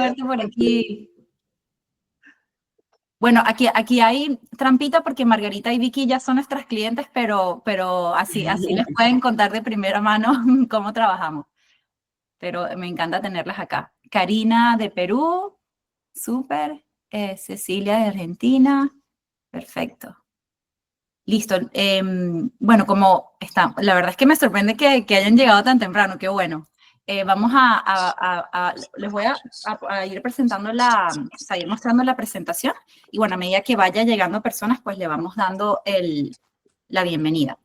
verte por aquí. Bueno, aquí hay trampita porque Margarita y Vicky ya son nuestras clientes, pero así les pueden contar de primera mano cómo trabajamos. Pero me encanta tenerlas acá. Karina de Perú, súper. Cecilia de Argentina, perfecto. Listo. Bueno, como está, la verdad es que me sorprende que hayan llegado tan temprano, qué bueno. Vamos les voy a ir presentando a ir mostrando la presentación y bueno, a medida que vaya llegando personas, pues le vamos dando la bienvenida.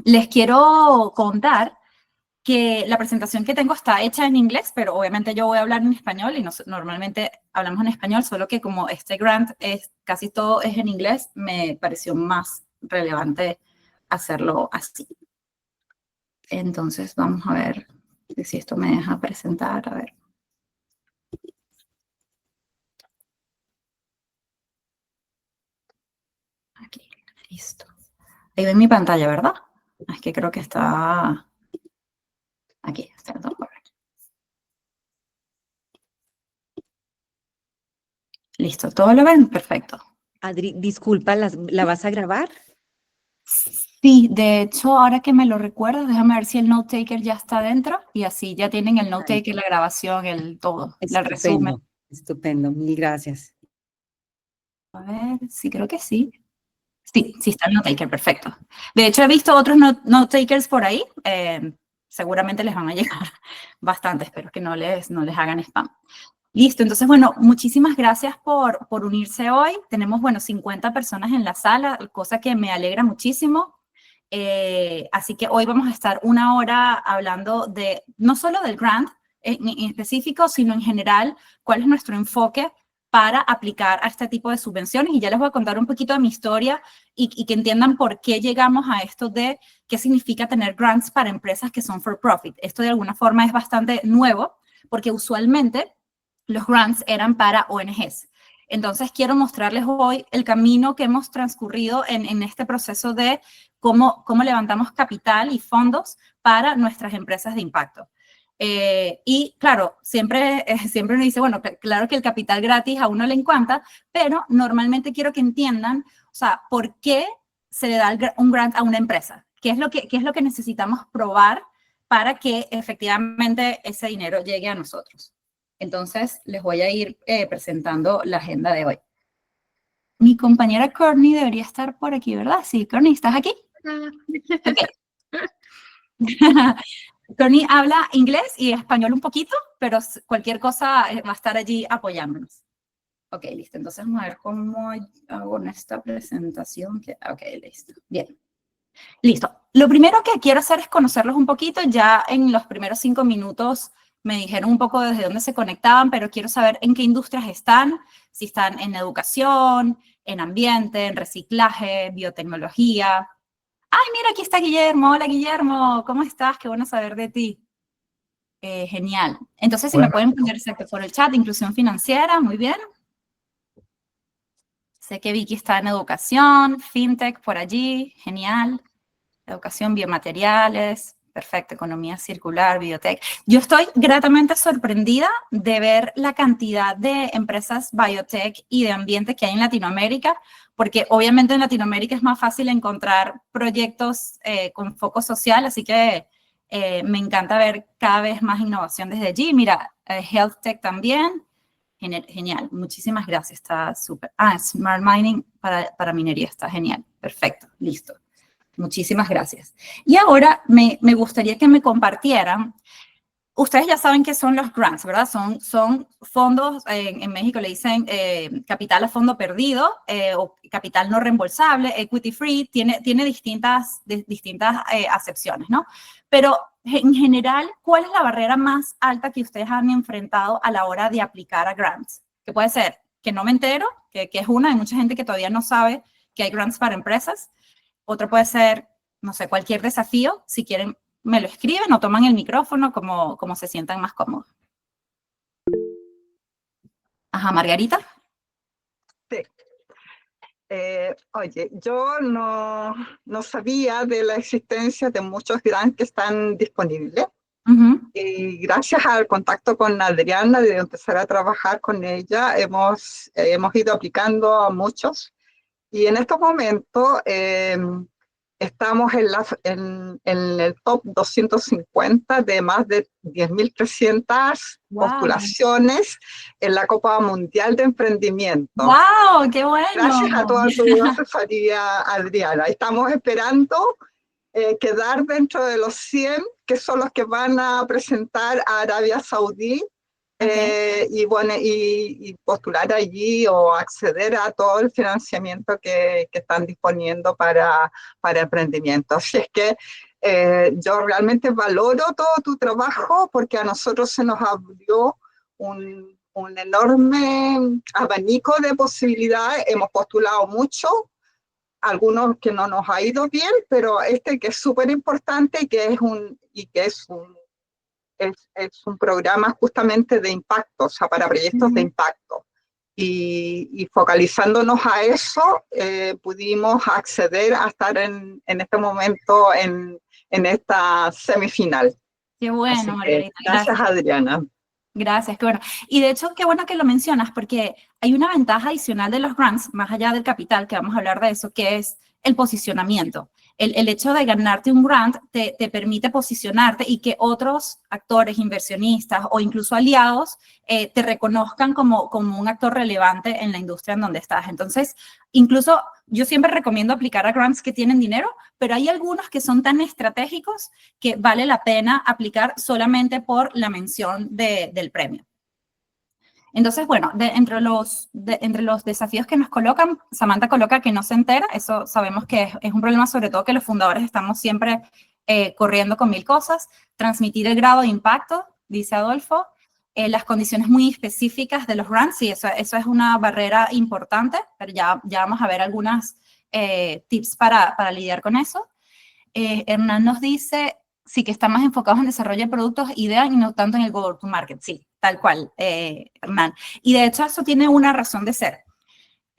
Les quiero contar que la presentación que tengo está hecha en inglés, pero obviamente yo voy a hablar en español y normalmente hablamos en español, solo que como este grant casi todo es en inglés, me pareció más relevante hacerlo así. Entonces vamos a ver si esto me deja presentar, a ver. Aquí, listo. Ahí ven mi pantalla, ¿verdad? Es que creo que está aquí, está todo correcto. Listo, ¿todo lo ven? Perfecto. Adri, disculpa, ¿la vas a grabar? Sí, de hecho, ahora que me lo recuerdo, déjame ver si el note taker ya está dentro y así ya tienen el note taker, la grabación, el todo, el resumen. Estupendo, mil gracias. A ver, sí, creo que sí. Sí, sí está el note taker, perfecto. De hecho, he visto otros note takers por ahí. Seguramente les van a llegar bastante, espero que no les hagan spam. Listo, entonces, bueno, muchísimas gracias por unirse hoy. Tenemos, bueno, 50 personas en la sala, cosa que me alegra muchísimo. Así que hoy vamos a estar una hora hablando no solo del grant en específico, sino en general, cuál es nuestro enfoque para aplicar a este tipo de subvenciones. Y ya les voy a contar un poquito de mi historia y que entiendan por qué llegamos a esto de qué significa tener grants para empresas que son for profit. Esto de alguna forma es bastante nuevo, porque usualmente los grants eran para ONGs. Entonces, quiero mostrarles hoy el camino que hemos transcurrido en este proceso de cómo levantamos capital y fondos para nuestras empresas de impacto. Y claro, siempre uno dice, bueno, claro que el capital gratis a uno le encanta, pero normalmente quiero que entiendan, o sea, por qué se le da un grant a una empresa. ¿Qué es lo que necesitamos probar para que efectivamente ese dinero llegue a nosotros? Entonces, les voy a ir presentando la agenda de hoy. Mi compañera Courtney debería estar por aquí, ¿verdad? Sí, Courtney, ¿estás aquí? Ok. Courtney habla inglés y español un poquito, pero cualquier cosa va a estar allí apoyándonos. Ok, listo. Entonces, vamos a ver cómo hago esta presentación. Ok, listo. Bien. Listo. Lo primero que quiero hacer es conocerlos un poquito. Ya en los primeros 5 minutos me dijeron un poco desde dónde se conectaban, pero quiero saber en qué industrias están, si están en educación, en ambiente, en reciclaje, biotecnología. Ay, mira, aquí está Guillermo. Hola, Guillermo. ¿Cómo estás? Qué bueno saber de ti. Genial. Entonces, si me pueden poner por el chat, inclusión financiera, muy bien. Sé que Vicky está en educación, fintech por allí, genial. Educación, biomateriales, perfecto, economía circular, biotech. Yo estoy gratamente sorprendida de ver la cantidad de empresas biotech y de ambiente que hay en Latinoamérica, porque obviamente en Latinoamérica es más fácil encontrar proyectos con foco social, así que me encanta ver cada vez más innovación desde allí. Mira, Health Tech también. Genial, muchísimas gracias, está súper. Smart Mining para minería, está genial, perfecto, listo. Muchísimas gracias. Y ahora me gustaría que me compartieran, ustedes ya saben qué son los grants, ¿verdad? Son fondos, en México le dicen capital a fondo perdido o capital no reembolsable, equity free, tiene distintas acepciones, ¿no? Pero en general, ¿cuál es la barrera más alta que ustedes han enfrentado a la hora de aplicar a grants? Que puede ser que no me entero, que es una, hay mucha gente que todavía no sabe que hay grants para empresas. Otro puede ser, no sé, cualquier desafío. Si quieren, me lo escriben o toman el micrófono como se sientan más cómodos. Ajá, Margarita. Sí. Oye, yo no sabía de la existencia de muchos grants que están disponibles. Ujú. Y gracias al contacto con Adriana, de empezar a trabajar con ella, hemos ido aplicando a muchos. Y en estos momentos estamos en el top 250 de más de 10.300 Wow. postulaciones en la Copa Mundial de Emprendimiento. ¡Wow! ¡Qué Gracias a bueno! toda tu asesoría, Adriana. Estamos esperando quedar dentro de los 100, que son los que van a presentar a Arabia Saudí, Ok. y, bueno, y postular allí o acceder a todo el financiamiento que están disponiendo para emprendimiento. Así es que yo realmente valoro todo tu trabajo, porque a nosotros se nos abrió un enorme abanico de posibilidades. Hemos postulado mucho, algunos que no nos ha ido bien, pero este que es súper importante y que es un programa justamente de impacto, o sea, para proyectos de Ujú. impacto. Y focalizándonos a eso, pudimos acceder a estar en este momento en esta semifinal. Qué Así bueno, que Margarita. gracias, Gracias. Adriana. Gracias, qué bueno. Y de hecho, qué bueno que lo mencionas, porque hay una ventaja adicional de los grants, más allá del capital, que vamos a hablar de eso, que es el posicionamiento. El hecho de ganarte un grant te permite posicionarte y que otros actores, inversionistas o incluso aliados te reconozcan como un actor relevante en la industria en donde estás. Entonces, incluso yo siempre recomiendo aplicar a grants que tienen dinero, pero hay algunos que son tan estratégicos que vale la pena aplicar solamente por la mención del premio. Entonces, bueno, entre los desafíos que nos colocan, Samantha coloca que no se entera, eso sabemos que es un problema, sobre todo que los fundadores estamos siempre corriendo con mil cosas. Transmitir el grado de impacto, dice Adolfo, las condiciones muy específicas de los grants, sí, eso es una barrera importante, pero ya vamos a ver algunas tips para lidiar con eso. Hernán nos dice, sí, que están más enfocados en desarrollo de productos, ideas y no tanto en el go-to-market. Sí, tal cual, Hernán. Y de hecho eso tiene una razón de ser.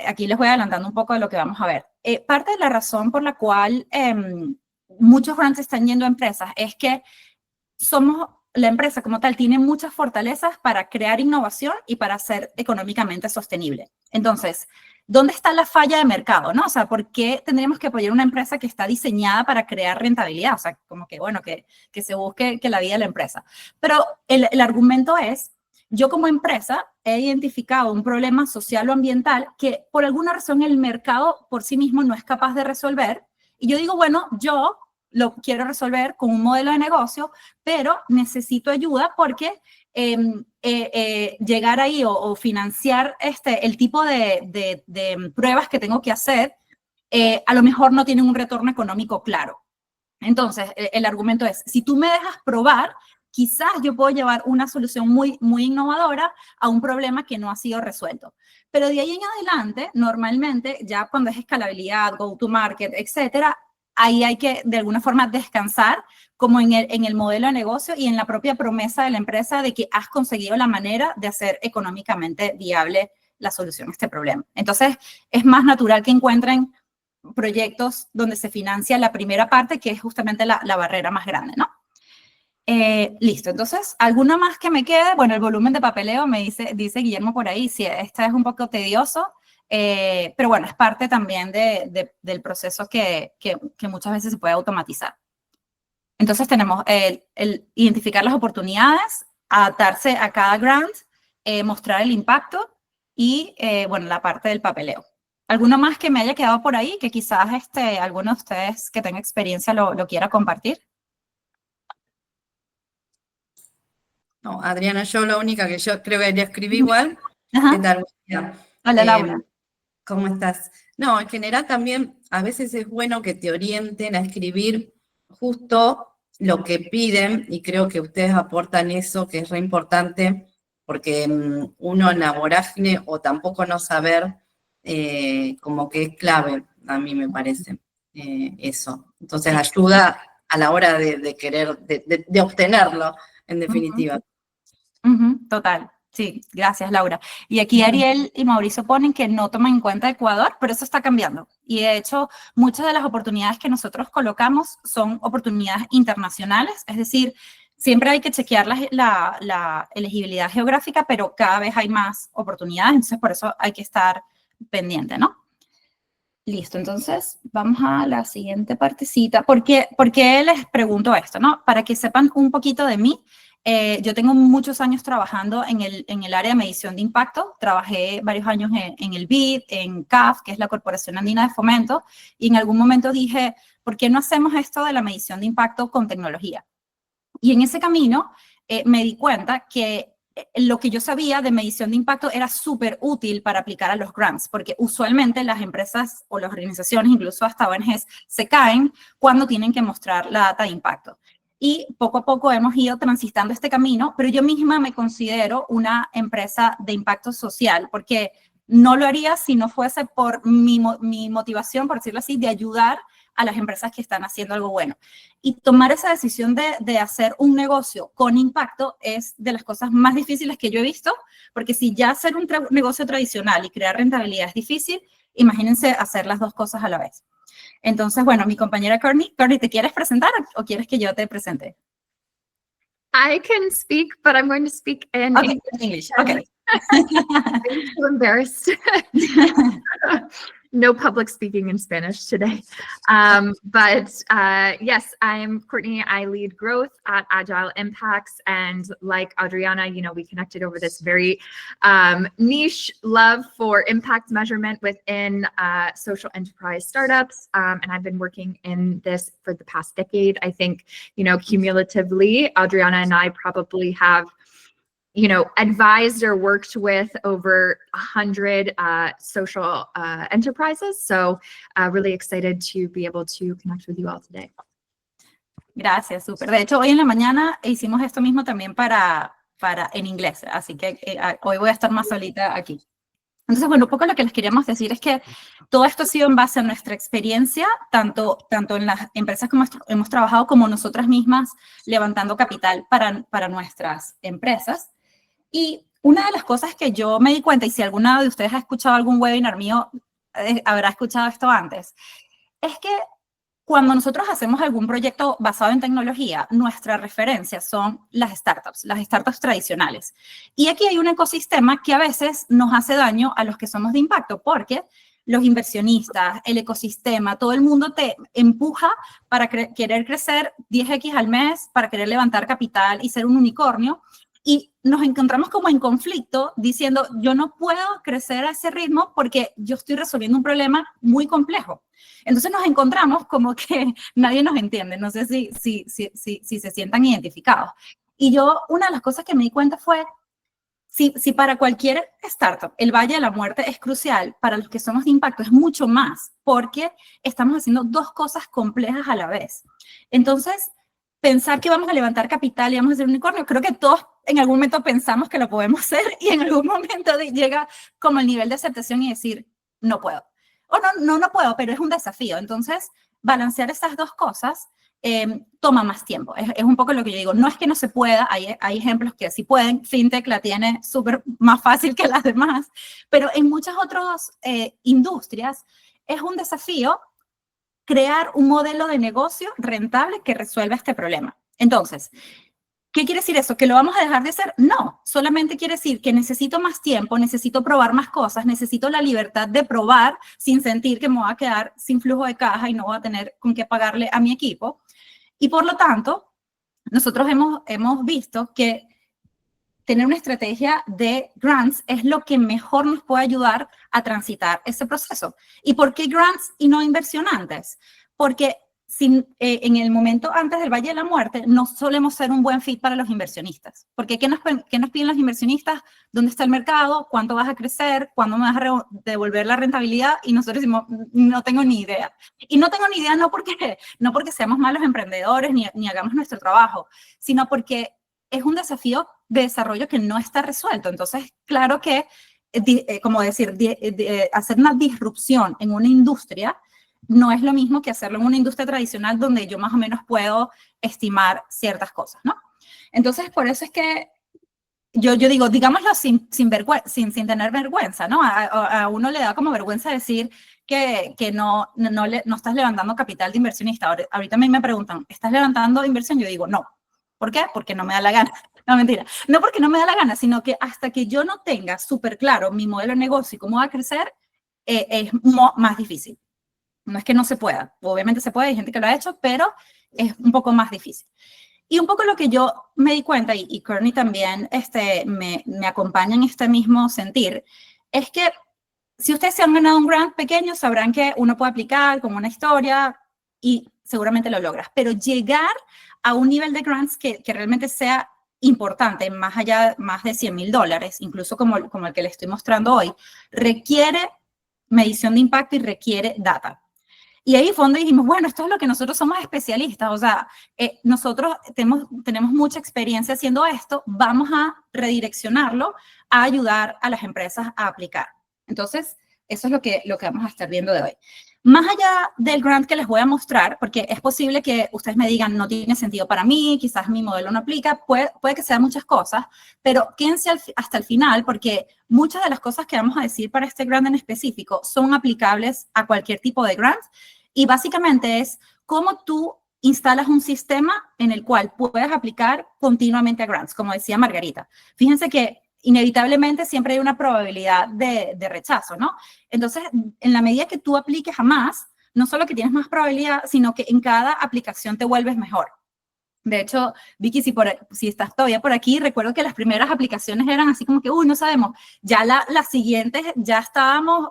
Aquí les voy adelantando un poco de lo que vamos a ver. Parte de la razón por la cual muchos grants están yendo a empresas es que la empresa como tal tiene muchas fortalezas para crear innovación y para ser económicamente sostenible. Entonces, ¿dónde está la falla de mercado? ¿No? O sea, ¿por qué tendríamos que apoyar una empresa que está diseñada para crear rentabilidad? O sea, como que, bueno, que se busque que la vida de la empresa. Pero el argumento es, yo como empresa he identificado un problema social o ambiental que por alguna razón el mercado por sí mismo no es capaz de resolver. Y yo digo, bueno, yo lo quiero resolver con un modelo de negocio, pero necesito ayuda porque llegar ahí o financiar el tipo de pruebas que tengo que hacer, a lo mejor no tienen un retorno económico claro. Entonces, el argumento es, si tú me dejas probar, quizás yo puedo llevar una solución muy, muy innovadora a un problema que no ha sido resuelto. Pero de ahí en adelante, normalmente, ya cuando es escalabilidad, go-to-market, etcétera, ahí hay que, de alguna forma, descansar como en el modelo de negocio y en la propia promesa de la empresa de que has conseguido la manera de hacer económicamente viable la solución a este problema. Entonces, es más natural que encuentren proyectos donde se financia la primera parte, que es justamente la barrera más grande, ¿no? Listo, entonces, ¿alguna más que me quede? Bueno, el volumen de papeleo me dice Guillermo por ahí, sí, este es un poco tedioso, pero bueno, es parte también del proceso que muchas veces se puede automatizar. Entonces tenemos el identificar las oportunidades, adaptarse a cada grant, mostrar el impacto y, bueno, la parte del papeleo. ¿Alguno más que me haya quedado por ahí que quizás alguno de ustedes que tenga experiencia lo quiera compartir? No, Adriana, yo la única que yo creo que le escribí igual. ¿Qué Ajá. tal? Buen día. Hola, Laura. ¿Cómo estás? No, en general también a veces es bueno que te orienten a escribir justo lo que piden y creo que ustedes aportan eso, que es re importante, porque uno en la vorágine o tampoco no saber, como que es clave, a mí me parece, eso. Entonces ayuda a la hora de querer, de obtenerlo, en definitiva. Total. Sí, gracias, Laura. Y aquí Ariel y Mauricio ponen que no toman en cuenta Ecuador, pero eso está cambiando. Y de hecho, muchas de las oportunidades que nosotros colocamos son oportunidades internacionales, es decir, Siempre hay que chequear la elegibilidad geográfica, pero cada vez hay más oportunidades, entonces por eso hay que estar pendiente, ¿no? Listo, entonces vamos a la siguiente partecita. ¿Por qué les pregunto esto, no? Para que sepan un poquito de mí. Yo tengo muchos años trabajando en el área de medición de impacto. Trabajé varios años en el BID, en CAF, que es la Corporación Andina de Fomento, y en algún momento dije, ¿por qué no hacemos esto de la medición de impacto con tecnología? Y en ese camino me di cuenta que lo que yo sabía de medición de impacto era súper útil para aplicar a los grants, porque usualmente las empresas o las organizaciones, incluso hasta ONGs, se caen cuando tienen que mostrar la data de impacto. Y poco a poco hemos ido transitando este camino, pero yo misma me considero una empresa de impacto social, porque no lo haría si no fuese por mi motivación, por decirlo así, de ayudar a las empresas que están haciendo algo bueno. Y tomar esa decisión de hacer un negocio con impacto es de las cosas más difíciles que yo he visto, porque si ya hacer un negocio tradicional y crear rentabilidad es difícil, imagínense hacer las dos cosas a la vez. Entonces, bueno, mi compañera Courtney, ¿te quieres presentar o quieres que yo te presente? I can speak, but I'm going to speak in Okay, English. Okay. I'm so embarrassed. No public speaking in Spanish today. But yes, I'm Courtney. I lead growth at Agile Impacts. And like Adriana, we connected over this very niche love for impact measurement within social enterprise startups. And I've been working in this for the past decade. I think, cumulatively, Adriana and I probably have advised or worked with over 100 social enterprises. So really excited to be able to connect with you all today. Gracias, súper. De hecho, hoy en la mañana hicimos esto mismo también en inglés, así que hoy voy a estar más solita aquí. Entonces, bueno, un poco lo que les queríamos decir es que todo esto ha sido en base a nuestra experiencia, tanto en las empresas que hemos trabajado como nosotras mismas levantando capital para nuestras empresas. Y una de las cosas que yo me di cuenta, y si alguna de ustedes ha escuchado algún webinar mío, habrá escuchado esto antes, es que cuando nosotros hacemos algún proyecto basado en tecnología, nuestra referencia son las startups tradicionales. Y aquí hay un ecosistema que a veces nos hace daño a los que somos de impacto, porque los inversionistas, el ecosistema, todo el mundo te empuja para querer crecer 10x al mes, para querer levantar capital y ser un unicornio. Y nos encontramos como en conflicto diciendo, yo no puedo crecer a ese ritmo porque yo estoy resolviendo un problema muy complejo. Entonces nos encontramos como que nadie nos entiende. No sé si se sientan identificados. Y yo, una de las cosas que me di cuenta fue, si para cualquier startup el Valle de la Muerte es crucial, para los que somos de impacto es mucho más, porque estamos haciendo dos cosas complejas a la vez. Entonces, pensar que vamos a levantar capital y vamos a hacer un unicornio, creo que todos en algún momento pensamos que lo podemos hacer y en algún momento llega como el nivel de aceptación y decir, no puedo. O no puedo, pero es un desafío. Entonces, balancear esas dos cosas toma más tiempo. Es un poco lo que yo digo. No es que no se pueda, hay ejemplos que sí pueden. FinTech la tiene súper más fácil que las demás, pero en muchas otras industrias es un desafío crear un modelo de negocio rentable que resuelva este problema. Entonces, ¿qué quiere decir eso? ¿Que lo vamos a dejar de hacer? No, solamente quiere decir que necesito más tiempo, necesito probar más cosas, necesito la libertad de probar sin sentir que me voy a quedar sin flujo de caja y no voy a tener con qué pagarle a mi equipo. Y por lo tanto, nosotros hemos visto que tener una estrategia de grants es lo que mejor nos puede ayudar a transitar ese proceso. ¿Y por qué grants y no inversionantes? Porque en el momento antes del Valle de la Muerte no solemos ser un buen fit para los inversionistas. Porque ¿qué nos piden los inversionistas? ¿Dónde está el mercado? ¿Cuánto vas a crecer? ¿Cuándo me vas a devolver la rentabilidad? Y nosotros decimos, no tengo ni idea. Y no tengo ni idea no porque seamos malos emprendedores ni hagamos nuestro trabajo, sino porque es un desafío de desarrollo que no está resuelto. Entonces, claro que, como decir, hacer una disrupción en una industria no es lo mismo que hacerlo en una industria tradicional donde yo más o menos puedo estimar ciertas cosas, ¿no? Entonces, por eso es que yo digo, digámoslo sin tener vergüenza, ¿no? A uno le da como vergüenza decir que no estás levantando capital de inversionista. Ahorita a mí me preguntan, ¿estás levantando inversión? Yo digo, no. ¿Por qué? Porque no me da la gana. No, mentira. No porque no me da la gana, sino que hasta que yo no tenga súper claro mi modelo de negocio y cómo va a crecer, es más difícil. No es que no se pueda. Obviamente se puede, hay gente que lo ha hecho, pero es un poco más difícil. Y un poco lo que yo me di cuenta, y Courtney también me acompaña en este mismo sentir, es que si ustedes se han ganado un grant pequeño, sabrán que uno puede aplicar como una historia y seguramente lo logras. Pero llegar a un nivel de grants que realmente sea importante, más allá, más de $100,000, incluso como el que les estoy mostrando hoy, requiere medición de impacto y requiere data. Y ahí fue donde dijimos, bueno, esto es lo que nosotros somos especialistas, o sea, nosotros tenemos mucha experiencia haciendo esto, vamos a redireccionarlo a ayudar a las empresas a aplicar. Entonces, eso es lo que vamos a estar viendo de hoy. Más allá del grant que les voy a mostrar, porque es posible que ustedes me digan, no tiene sentido para mí, quizás mi modelo no aplica, puede que sean muchas cosas, pero quédense hasta el final, porque muchas de las cosas que vamos a decir para este grant en específico son aplicables a cualquier tipo de grant. Y básicamente es cómo tú instalas un sistema en el cual puedes aplicar continuamente a grants, como decía Margarita. Fíjense que inevitablemente siempre hay una probabilidad de rechazo, ¿no? Entonces, en la medida que tú apliques a más, no solo que tienes más probabilidad, sino que en cada aplicación te vuelves mejor. De hecho, Vicky, si estás todavía por aquí, recuerdo que las primeras aplicaciones eran así como que, no sabemos, ya las siguientes ya estábamos...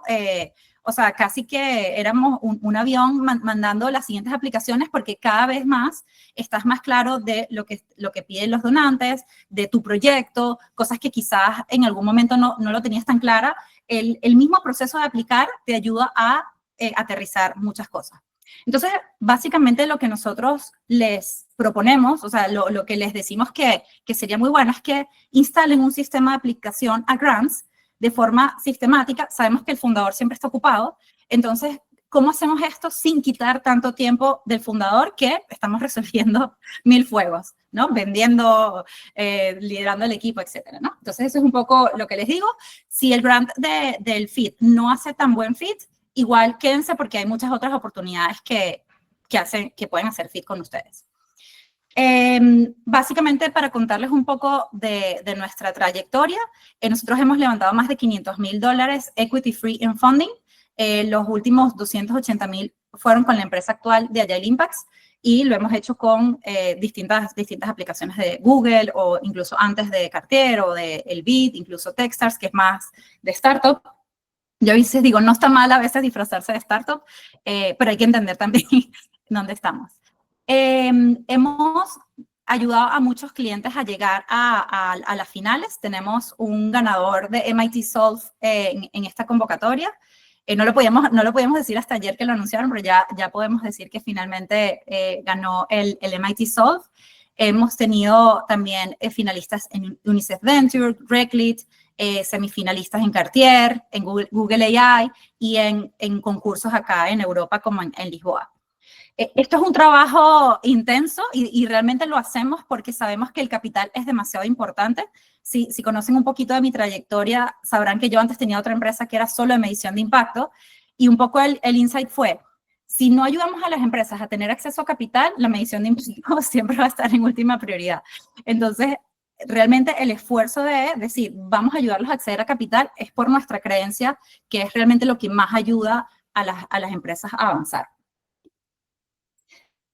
o sea, casi que éramos un avión mandando las siguientes aplicaciones porque cada vez más estás más claro de lo que piden los donantes, de tu proyecto, cosas que quizás en algún momento no lo tenías tan clara. El mismo proceso de aplicar te ayuda a aterrizar muchas cosas. Entonces, básicamente lo que nosotros les proponemos, o sea, lo que les decimos que sería muy bueno es que instalen un sistema de aplicación a grants de forma sistemática. Sabemos que el fundador siempre está ocupado, entonces, ¿cómo hacemos esto sin quitar tanto tiempo del fundador que estamos resolviendo 1000 fuegos, ¿no? Vendiendo, liderando el equipo, etcétera, ¿no? Entonces, eso es un poco lo que les digo. Si el grant del FIT no hace tan buen fit, igual quédense porque hay muchas otras oportunidades que pueden hacer fit con ustedes. Básicamente, para contarles un poco de nuestra trayectoria, nosotros hemos levantado más de $500,000 equity free in funding. Los últimos 280,000 fueron con la empresa actual de Agile Impacts y lo hemos hecho con distintas aplicaciones de Google o incluso antes de Cartier o de El Bit, incluso Techstars, que es más de startup. Yo a veces digo, no está mal a veces disfrazarse de startup, pero hay que entender también dónde estamos. Hemos ayudado a muchos clientes a llegar a las finales. Tenemos un ganador de MIT Solve en esta convocatoria. No lo podíamos decir hasta ayer que lo anunciaron, pero ya podemos decir que finalmente ganó el MIT Solve. Hemos tenido también finalistas en UNICEF Venture, Reclit, semifinalistas en Cartier, en Google AI y en concursos acá en Europa como en Lisboa. Esto es un trabajo intenso y realmente lo hacemos porque sabemos que el capital es demasiado importante. Si conocen un poquito de mi trayectoria, sabrán que yo antes tenía otra empresa que era solo de medición de impacto y un poco el insight fue, si no ayudamos a las empresas a tener acceso a capital, la medición de impacto siempre va a estar en última prioridad. Entonces, realmente el esfuerzo de decir, vamos a ayudarlos a acceder a capital es por nuestra creencia que es realmente lo que más ayuda a las empresas a avanzar.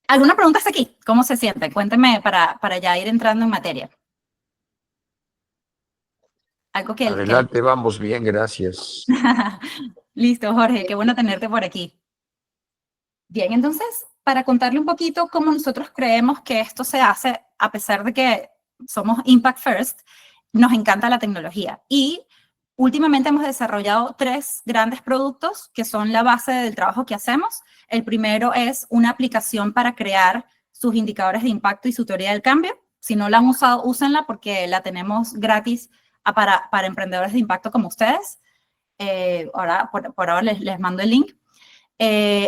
¿Alguna pregunta hasta aquí? ¿Cómo se sienten? Cuéntenme para ya ir entrando en materia. Algo que... Adelante, vamos bien, gracias. Listo, Jorge, qué bueno tenerte por aquí. Bien, entonces, para contarle un poquito cómo nosotros creemos que esto se hace, a pesar de que somos Impact First, nos encanta la tecnología. Y últimamente hemos desarrollado 3 grandes productos que son la base del trabajo que hacemos. El primero es una aplicación para crear sus indicadores de impacto y su teoría del cambio. Si no la han usado, úsenla porque la tenemos gratis para emprendedores de impacto como ustedes. Por ahora les mando el link.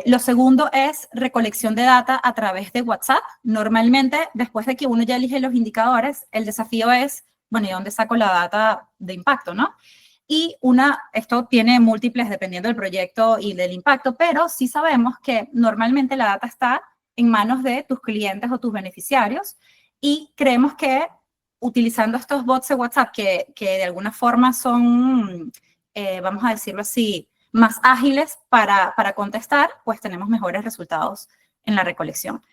Lo segundo es recolección de data a través de WhatsApp. Normalmente, después de que uno ya elige los indicadores, el desafío es, bueno, ¿y dónde saco la data de impacto, no? Y esto tiene múltiples dependiendo del proyecto y del impacto, pero sí sabemos que normalmente la data está en manos de tus clientes o tus beneficiarios y creemos que utilizando estos bots de WhatsApp que de alguna forma son, vamos a decirlo así, más ágiles para contestar, pues tenemos mejores resultados en la recolección.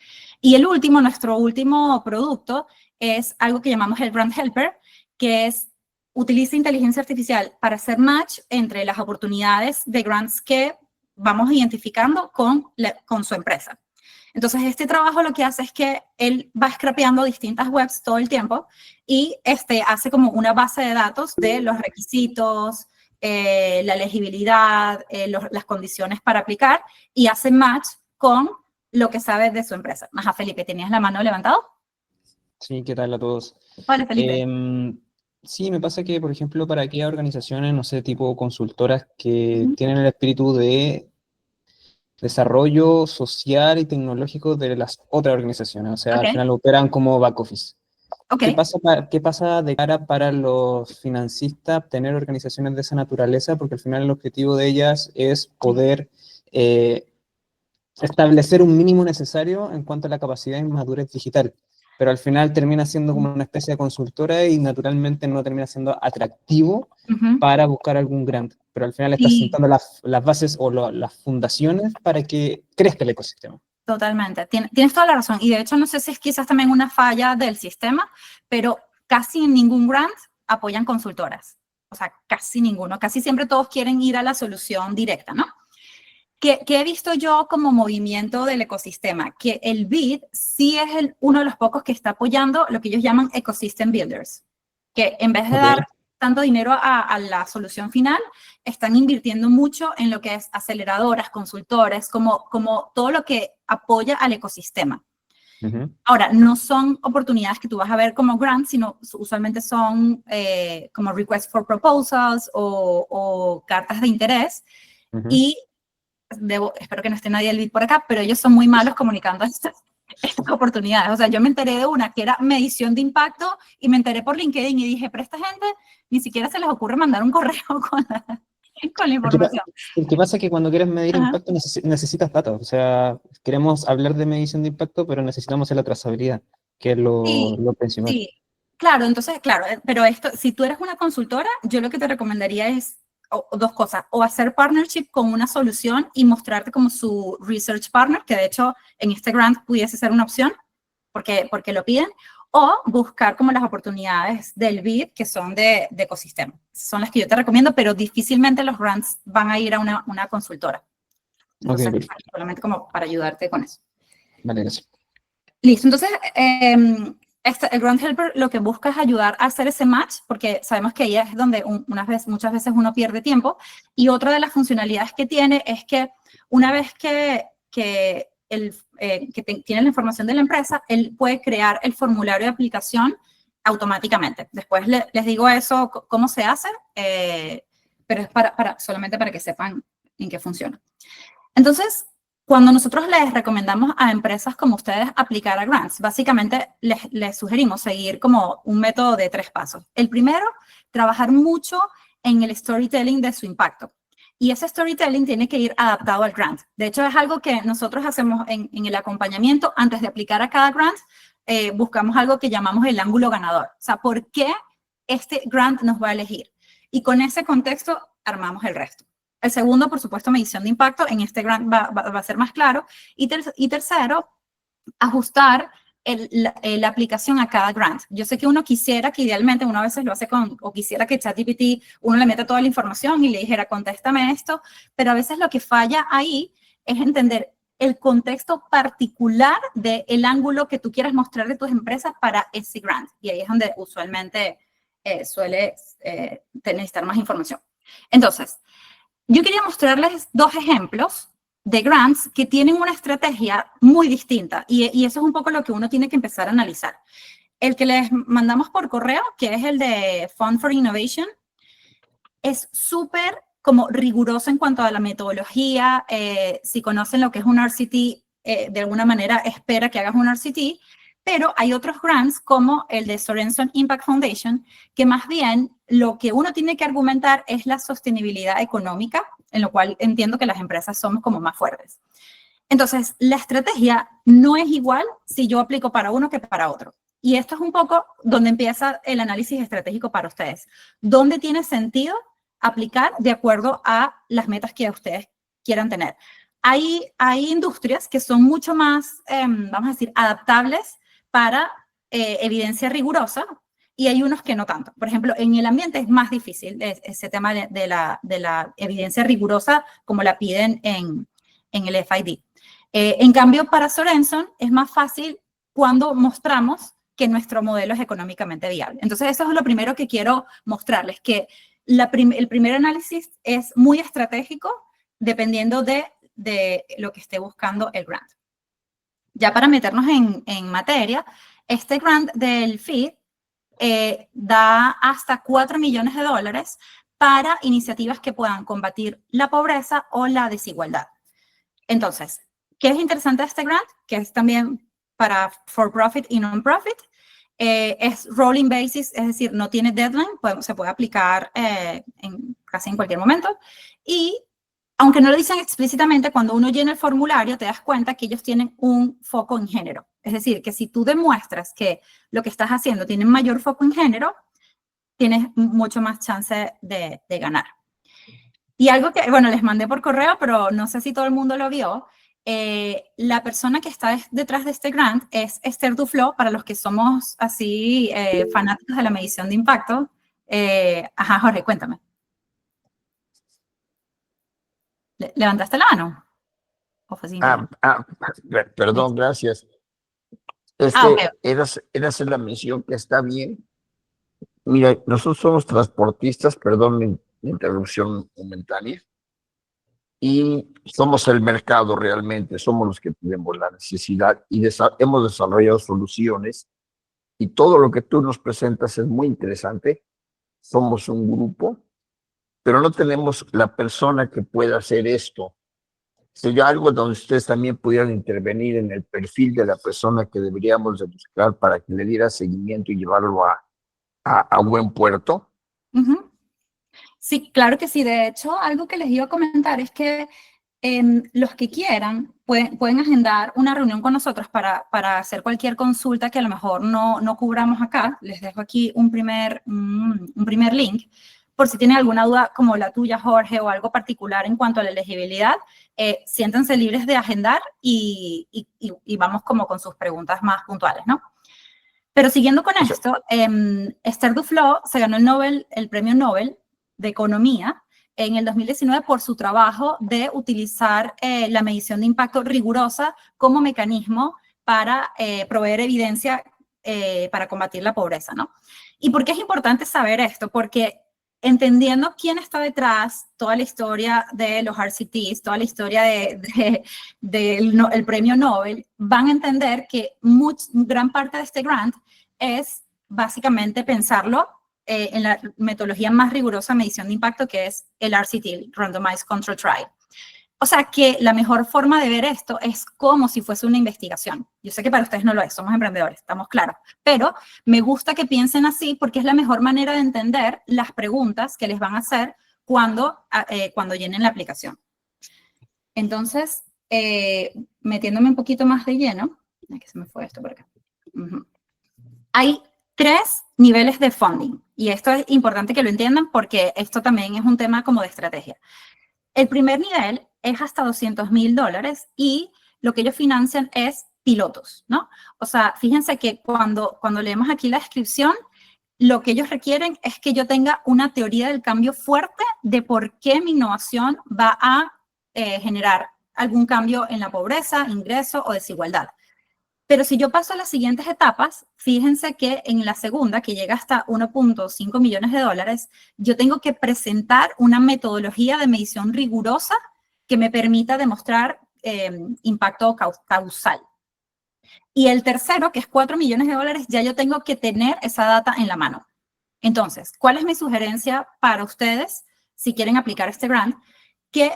Y nuestro último producto es algo que llamamos el Grant Helper, que utiliza inteligencia artificial para hacer match entre las oportunidades de grants que vamos identificando con su empresa. Entonces, este trabajo lo que hace es que él va scrapeando distintas webs todo el tiempo y hace como una base de datos de los requisitos, la elegibilidad, las condiciones para aplicar y hace match con lo que sabe de su empresa. Ajá, Felipe, ¿tenías la mano levantada? Sí, ¿qué tal a todos? Hola, Felipe. Sí, me pasa que, por ejemplo, para aquellas organizaciones, no sé, tipo consultoras que Ujú. tienen el espíritu de desarrollo social y tecnológico de las otras organizaciones, o sea, al Ok, final operan como back office. ok. ¿Qué pasa de cara para los financistas tener organizaciones de esa naturaleza? Porque al final el objetivo de ellas es poder establecer un mínimo necesario en cuanto a la capacidad y madurez digital, pero al final termina siendo como una especie de consultora y naturalmente no termina siendo atractivo Ujú. para buscar algún grant, pero al final estás Sí. sentando las bases o las fundaciones para que crezca el ecosistema. Totalmente, tienes toda la razón. Y de hecho, no sé si es quizás también una falla del sistema, pero casi en ningún grant apoyan consultoras. O sea, casi ninguno. Casi siempre todos quieren ir a la solución directa, ¿no? ¿Qué he visto yo como movimiento del ecosistema? Que el BID sí es uno de los pocos que está apoyando lo que ellos llaman ecosystem builders. Que en vez de Ok. dar tanto dinero a la solución final, están invirtiendo mucho en lo que es aceleradoras, consultores, como todo lo que apoya al ecosistema. Ujú. Ahora, no son oportunidades que tú vas a ver como grants, sino usualmente son como requests for proposals o cartas de interés. Ujú. Y espero que no esté nadie del BID por acá, pero ellos son muy malos comunicando estas oportunidades. O sea, yo me enteré de una que era medición de impacto y me enteré por LinkedIn y dije, pero esta gente ni siquiera se les ocurre mandar un correo con la información. El que pasa es que cuando quieres medir Ajá. impacto necesitas datos, o sea, queremos hablar de medición de impacto, pero necesitamos hacer la trazabilidad, que es Sí, lo principal. sí. Claro, entonces, claro, pero si tú eres una consultora, yo lo que te recomendaría es dos cosas, o hacer partnership con una solución y mostrarte como su research partner, que de hecho en este grant pudiese ser una opción, porque lo piden, o buscar como las oportunidades del BID que son de ecosistema. Son las que yo te recomiendo, pero difícilmente los grants van a ir a una consultora. Entonces, Ok, perfecto. solamente como para ayudarte con eso. Vale, gracias. Listo, entonces el Grant Helper lo que busca es ayudar a hacer ese match, porque sabemos que ahí es donde muchas veces uno pierde tiempo, y otra de las funcionalidades que tiene es que una vez que tiene la información de la empresa, él puede crear el formulario de aplicación automáticamente. Después les digo eso, cómo se hace, pero es solamente para que sepan en qué funciona. Entonces, cuando nosotros les recomendamos a empresas como ustedes aplicar a grants, básicamente les sugerimos seguir como un método de 3 pasos. El primero, trabajar mucho en el storytelling de su impacto. Y ese storytelling tiene que ir adaptado al grant. De hecho, es algo que nosotros hacemos en el acompañamiento. Antes de aplicar a cada grant, buscamos algo que llamamos el ángulo ganador. O sea, ¿por qué este grant nos va a elegir? Y con ese contexto, armamos el resto. El segundo, por supuesto, medición de impacto. En este grant va a ser más claro. Y tercero, ajustar la aplicación a cada grant. Yo sé que uno quisiera que idealmente, uno a veces lo hace o quisiera que ChatGPT, uno le meta toda la información y le dijera, contéstame esto, pero a veces lo que falla ahí es entender el contexto particular del ángulo que tú quieras mostrar de tus empresas para ese grant. Y ahí es donde usualmente suele necesitar más información. Entonces, yo quería mostrarles 2 ejemplos de grants que tienen una estrategia muy distinta y eso es un poco lo que uno tiene que empezar a analizar. El que les mandamos por correo, que es el de Fund for Innovation, es súper como riguroso en cuanto a la metodología. Si conocen lo que es un RCT, de alguna manera espera que hagas un RCT, pero hay otros grants como el de Sorenson Impact Foundation, que más bien lo que uno tiene que argumentar es la sostenibilidad económica, en lo cual entiendo que las empresas somos como más fuertes. Entonces, la estrategia no es igual si yo aplico para uno que para otro. y esto es un poco donde empieza el análisis estratégico para ustedes. ¿Dónde tiene sentido aplicar de acuerdo a las metas que ustedes quieran tener? Hay industrias que son mucho más, vamos a decir, adaptables para evidencia rigurosa, y hay unos que no tanto. Por ejemplo, en el ambiente es más difícil ese tema de la evidencia rigurosa como la piden en el FID. En cambio, para Sorenson es más fácil cuando mostramos que nuestro modelo es económicamente viable. Entonces, eso es lo primero que quiero mostrarles, que el primer análisis es muy estratégico dependiendo de lo que esté buscando el grant. Ya para meternos en materia, este grant del FID da hasta $4 millones para iniciativas que puedan combatir la pobreza o la desigualdad. Entonces, ¿qué es interesante de este grant? Que es también para for-profit y non-profit. Es rolling basis, es decir, no tiene deadline, se puede aplicar casi en cualquier momento. Y aunque no lo dicen explícitamente, cuando uno llena el formulario te das cuenta que ellos tienen un foco en género. Es decir, que si tú demuestras que lo que estás haciendo tiene mayor foco en género, tienes mucho más chance de ganar. Y algo que, bueno, les mandé por correo, pero no sé si todo el mundo lo vio. La persona que está detrás de este grant es Esther Duflo, para los que somos así fanáticos de la medición de impacto. Ajá, Jorge, cuéntame. ¿Levantaste la mano? ¿O fue sin querer? Perdón, gracias. Okay. Era hacer la mención que está bien. Mira, nosotros somos transportistas, perdón la interrupción momentánea, y somos el mercado realmente, somos los que tenemos la necesidad y hemos desarrollado soluciones, y todo lo que tú nos presentas es muy interesante. Somos un grupo, pero no tenemos la persona que pueda hacer esto. Sería algo donde ustedes también pudieran intervenir en el perfil de la persona que deberíamos de buscar para que le diera seguimiento y llevarlo a buen puerto. Uh-huh. Sí, claro que sí. De hecho, algo que les iba a comentar es que los que quieran pueden agendar una reunión con nosotros para hacer cualquier consulta que a lo mejor no cubramos acá. Les dejo aquí un primer link. Por si tienen alguna duda como la tuya, Jorge, o algo particular en cuanto a la elegibilidad, siéntanse libres de agendar y vamos como con sus preguntas más puntuales, ¿no? Pero siguiendo con esto, Esther Duflo se ganó el premio Nobel de Economía en el 2019 por su trabajo de utilizar la medición de impacto rigurosa como mecanismo para proveer evidencia para combatir la pobreza, ¿no? ¿Y por qué es importante saber esto? Porque entendiendo quién está detrás, toda la historia de los RCTs, toda la historia del premio Nobel, van a entender que gran parte de este grant es básicamente pensarlo en la metodología más rigurosa de medición de impacto, que es el RCT, el Randomized Control Trial. O sea que la mejor forma de ver esto es como si fuese una investigación. Yo sé que para ustedes no lo es, somos emprendedores, estamos claros. Pero me gusta que piensen así porque es la mejor manera de entender las preguntas que les van a hacer cuando llenen la aplicación. Entonces, metiéndome un poquito más de lleno, que se me fue esto por acá. Hay 3 niveles de funding. Y esto es importante que lo entiendan porque esto también es un tema como de estrategia. El primer nivel es hasta $200,000 y lo que ellos financian es pilotos, ¿no? O sea, fíjense que cuando leemos aquí la descripción, lo que ellos requieren es que yo tenga una teoría del cambio fuerte de por qué mi innovación va a generar algún cambio en la pobreza, ingreso o desigualdad. Pero si yo paso a las siguientes etapas, fíjense que en la segunda, que llega hasta $1.5 millones, yo tengo que presentar una metodología de medición rigurosa que me permita demostrar impacto causal. Y el tercero, que es $4 millones, ya yo tengo que tener esa data en la mano. Entonces, ¿cuál es mi sugerencia para ustedes si quieren aplicar este grant? Que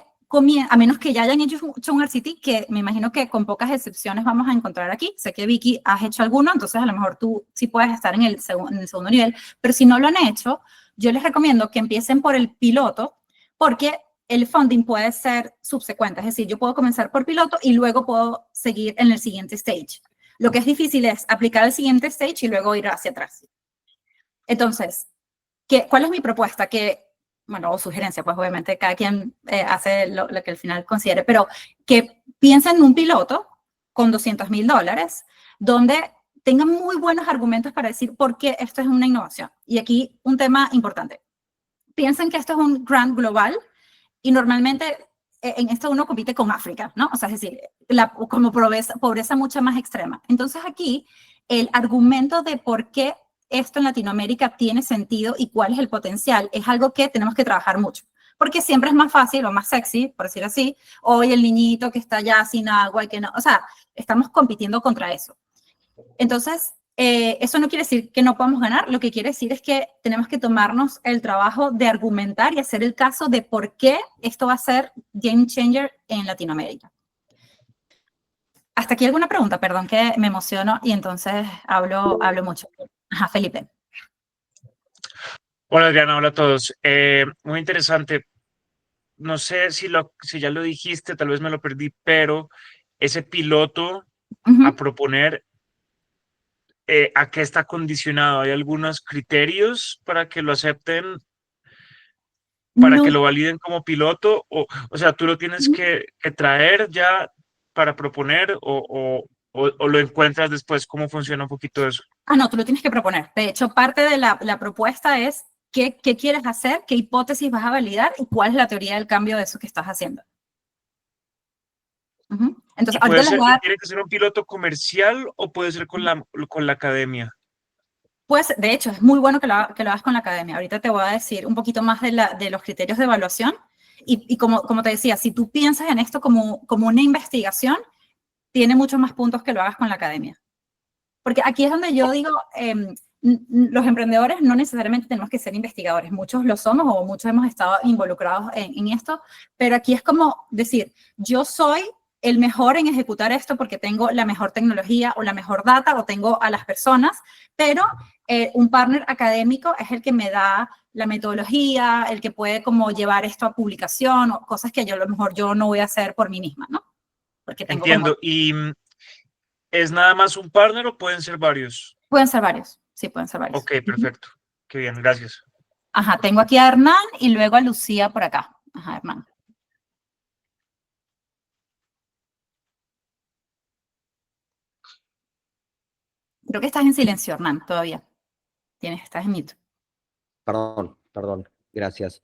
a menos que ya hayan hecho un RCT, que me imagino que con pocas excepciones vamos a encontrar aquí. Sé que Vicky has hecho alguno, entonces a lo mejor tú sí puedes estar en el segundo nivel, pero si no lo han hecho, yo les recomiendo que empiecen por el piloto, porque el funding puede ser subsecuente, es decir, yo puedo comenzar por piloto y luego puedo seguir en el siguiente stage. Lo que es difícil es aplicar el siguiente stage y luego ir hacia atrás. Entonces, ¿cuál es mi propuesta? Bueno, o sugerencia, pues obviamente cada quien hace lo que al final considere, pero que piensen en un piloto con $200,000, donde tengan muy buenos argumentos para decir por qué esto es una innovación. Y aquí un tema importante. Piensen que esto es un grant global y normalmente en esto uno compite con África, ¿no? O sea, es decir, como pobreza mucho más extrema. Entonces aquí el argumento de por qué esto en Latinoamérica tiene sentido y cuál es el potencial es algo que tenemos que trabajar mucho. Porque siempre es más fácil o más sexy, por decir así, hoy el niñito que está ya sin agua y que no, o sea, estamos compitiendo contra eso. Entonces, eso no quiere decir que no podamos ganar, lo que quiere decir es que tenemos que tomarnos el trabajo de argumentar y hacer el caso de por qué esto va a ser game changer en Latinoamérica. Hasta aquí alguna pregunta, perdón que me emociono y entonces hablo mucho. Ajá, Felipe. Hola Adriana, hola a todos. Muy interesante. No sé si ya lo dijiste, tal vez me lo perdí, pero ese piloto a proponer, ¿a qué está condicionado? ¿Hay algunos criterios para que lo acepten, para que lo validen como piloto? O sea, ¿tú lo tienes que traer ya para proponer o lo encuentras después? ¿Cómo funciona un poquito eso? No, tú lo tienes que proponer. De hecho, parte de la propuesta es qué quieres hacer, qué hipótesis vas a validar y cuál es la teoría del cambio de eso que estás haciendo. Entonces, ¿Tiene que ser un piloto comercial o puede ser con la academia? Pues, de hecho, es muy bueno que lo hagas con la academia. Ahorita te voy a decir un poquito más de los criterios de evaluación. Y como te decía, si tú piensas en esto como una investigación, tiene muchos más puntos que lo hagas con la academia. Porque aquí es donde yo digo, los emprendedores no necesariamente tenemos que ser investigadores. Muchos lo somos o muchos hemos estado involucrados en esto. Pero aquí es como decir, yo soy el mejor en ejecutar esto porque tengo la mejor tecnología o la mejor data o tengo a las personas, pero un partner académico es el que me da la metodología, el que puede como llevar esto a publicación o cosas que yo a lo mejor yo no voy a hacer por mí misma, ¿no? Porque tengo Entiendo. ¿Y es nada más un partner o pueden ser varios? Pueden ser varios, sí, pueden ser varios. Ok, perfecto. Qué bien, gracias. Ajá, tengo aquí a Hernán y luego a Lucía por acá. Ajá, Hernán. Creo que estás en silencio, Hernán, todavía. Estás en mute. Perdón, gracias.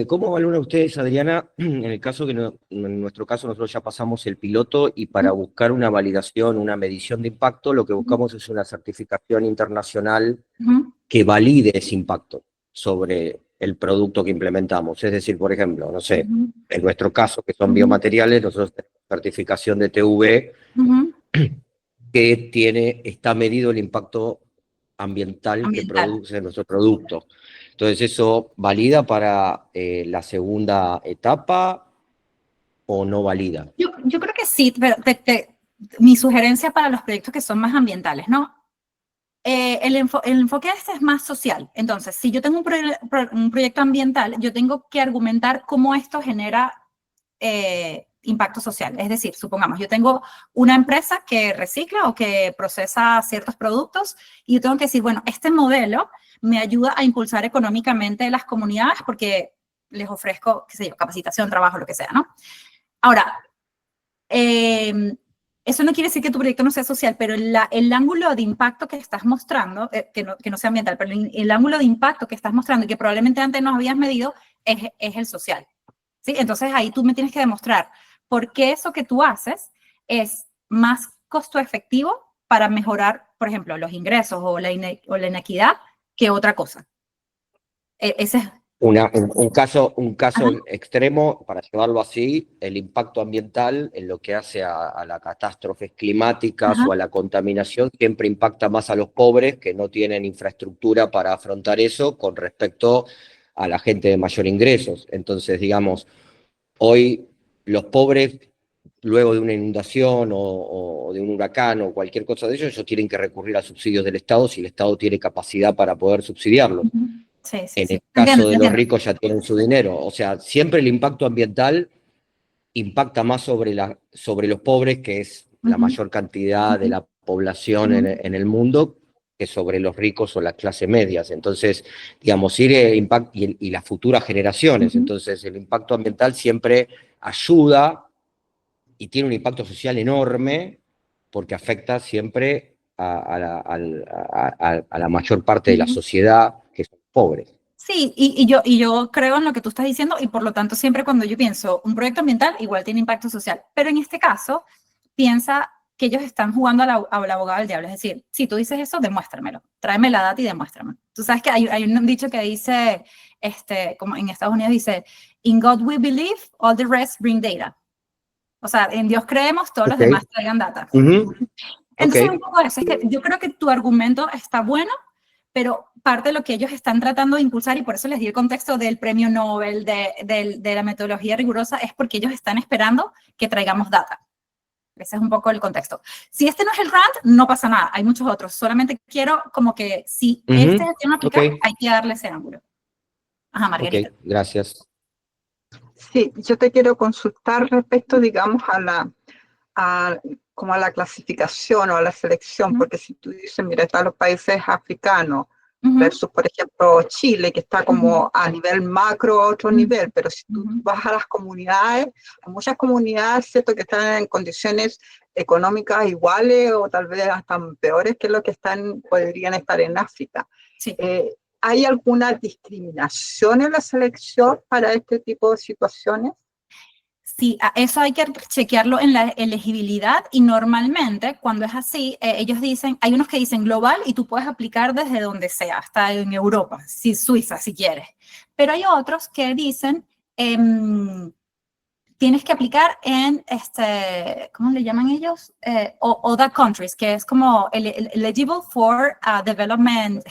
¿Cómo valoran ustedes, Adriana, en el caso que en nuestro caso nosotros ya pasamos el piloto y para buscar una validación, una medición de impacto, lo que buscamos es una certificación internacional que valide ese impacto sobre el producto que implementamos? Es decir, por ejemplo, no sé, en nuestro caso, que son biomateriales, nosotros tenemos certificación de TV que está medido el impacto ambiental que produce nuestro producto. Entonces, ¿eso valida para la segunda etapa o no valida? Yo creo que sí, pero mi sugerencia para los proyectos que son más ambientales, ¿no? El enfoque este es más social. Entonces, si yo tengo un proyecto ambiental, yo tengo que argumentar cómo esto genera impacto social. Es decir, supongamos, yo tengo una empresa que recicla o que procesa ciertos productos y yo tengo que decir, bueno, este modelo me ayuda a impulsar económicamente las comunidades porque les ofrezco, qué sé yo, capacitación, trabajo, lo que sea, ¿no? Ahora, eso no quiere decir que tu proyecto no sea social, pero el ángulo de impacto que estás mostrando, que no sea ambiental, pero el ángulo de impacto que estás mostrando y que probablemente antes no habías medido es el social. ¿Sí? Entonces ahí tú me tienes que demostrar por qué eso que tú haces es más costo efectivo para mejorar, por ejemplo, los ingresos o la inequidad que otra cosa. Ese es... Un caso extremo, para llevarlo así, el impacto ambiental en lo que hace a las catástrofes climáticas o a la contaminación siempre impacta más a los pobres que no tienen infraestructura para afrontar eso con respecto a la gente de mayor ingresos. Entonces, digamos, hoy los pobres, luego de una inundación o de un huracán o cualquier cosa de ellos tienen que recurrir a subsidios del Estado si el Estado tiene capacidad para poder subsidiarlos. Sí, en el caso de los ricos ya tienen su dinero. O sea, siempre el impacto ambiental impacta más sobre los pobres, que es la mayor cantidad de la población en el mundo que sobre los ricos o las clases medias. Entonces, digamos, y las futuras generaciones. Entonces, el impacto ambiental siempre ayuda y tiene un impacto social enorme porque afecta siempre a la mayor parte de la sociedad, que son pobres. Sí, y yo creo en lo que tú estás diciendo y por lo tanto siempre cuando yo pienso un proyecto ambiental igual tiene impacto social, pero en este caso piensa que ellos están jugando al abogado del diablo, es decir, si tú dices eso, demuéstramelo, tráeme la data y demuéstramelo. Tú sabes que hay un dicho que dice, como en Estados Unidos dice, in God we believe, all the rest bring data. O sea, en Dios creemos, todos los demás traigan data. Entonces, un poco eso, es que yo creo que tu argumento está bueno, pero parte de lo que ellos están tratando de impulsar, y por eso les di el contexto del premio Nobel, de la metodología rigurosa, es porque ellos están esperando que traigamos data. Ese es un poco el contexto. Si este no es el rant, no pasa nada, hay muchos otros. Solamente quiero como que si este es el tema aplicar, hay que darle ese ángulo. Ajá, Margarita. Gracias. Sí, yo te quiero consultar respecto, digamos, como a la clasificación o a la selección, porque si tú dices, mira, están los países africanos versus, por ejemplo, Chile, que está como a nivel macro, a otro nivel, pero si tú vas a las comunidades, hay muchas comunidades, ¿cierto?, que están en condiciones económicas iguales o tal vez hasta peores que lo que podrían estar en África. Sí. ¿Hay alguna discriminación en la selección para este tipo de situaciones? Sí, eso hay que chequearlo en la elegibilidad y normalmente cuando es así, ellos dicen, hay unos que dicen global y tú puedes aplicar desde donde sea, hasta en Europa, si Suiza si quieres, pero hay otros que dicen, tienes que aplicar en, ¿cómo le llaman ellos? Other countries, que es como eligible for development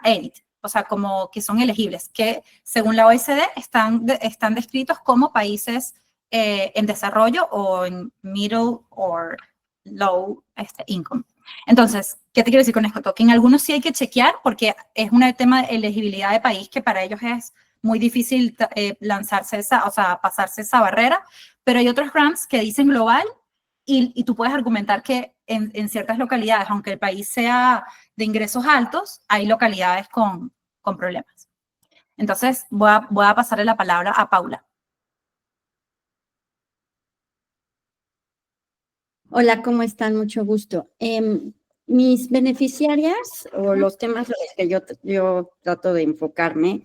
aid. O sea, como que son elegibles, que según la OECD están descritos como países en desarrollo o en middle or low income. Entonces, ¿qué te quiero decir con esto? Que en algunos sí hay que chequear porque es un tema de elegibilidad de país que para ellos es muy difícil lanzarse pasarse esa barrera, pero hay otros grants que dicen global y tú puedes argumentar que en ciertas localidades, aunque el país sea de ingresos altos, hay localidades con problemas. Entonces, voy a pasarle la palabra a Paula. Hola, ¿cómo están? Mucho gusto. Mis beneficiarias o los temas en los que yo trato de enfocarme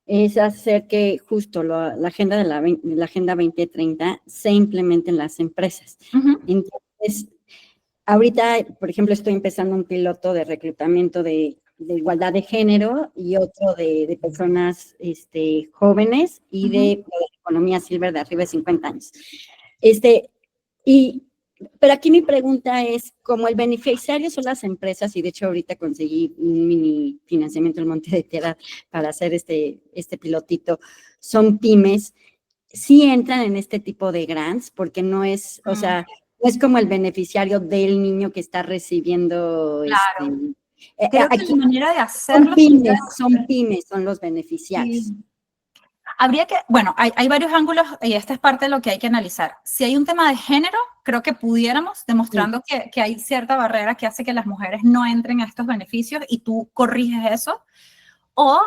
es hacer que justo la agenda la Agenda 2030 se implemente en las empresas. Entonces, ahorita, por ejemplo, estoy empezando un piloto de reclutamiento de igualdad de género y otro de personas jóvenes y de economía silver de arriba de 50 años. Pero aquí mi pregunta es, como el beneficiario son las empresas, y de hecho ahorita conseguí un mini financiamiento en Monte de Tierra para hacer este pilotito, son pymes, sí entran en este tipo de grants, porque no es, o sea, no es como el beneficiario del niño que está recibiendo. Claro. Creo que la manera de hacerlo son pymes, son los beneficiarios. Sí. Habría que, bueno, hay varios ángulos y esta es parte de lo que hay que analizar. Si hay un tema de género, creo que pudiéramos, demostrando que hay cierta barrera que hace que las mujeres no entren a estos beneficios y tú corriges eso, o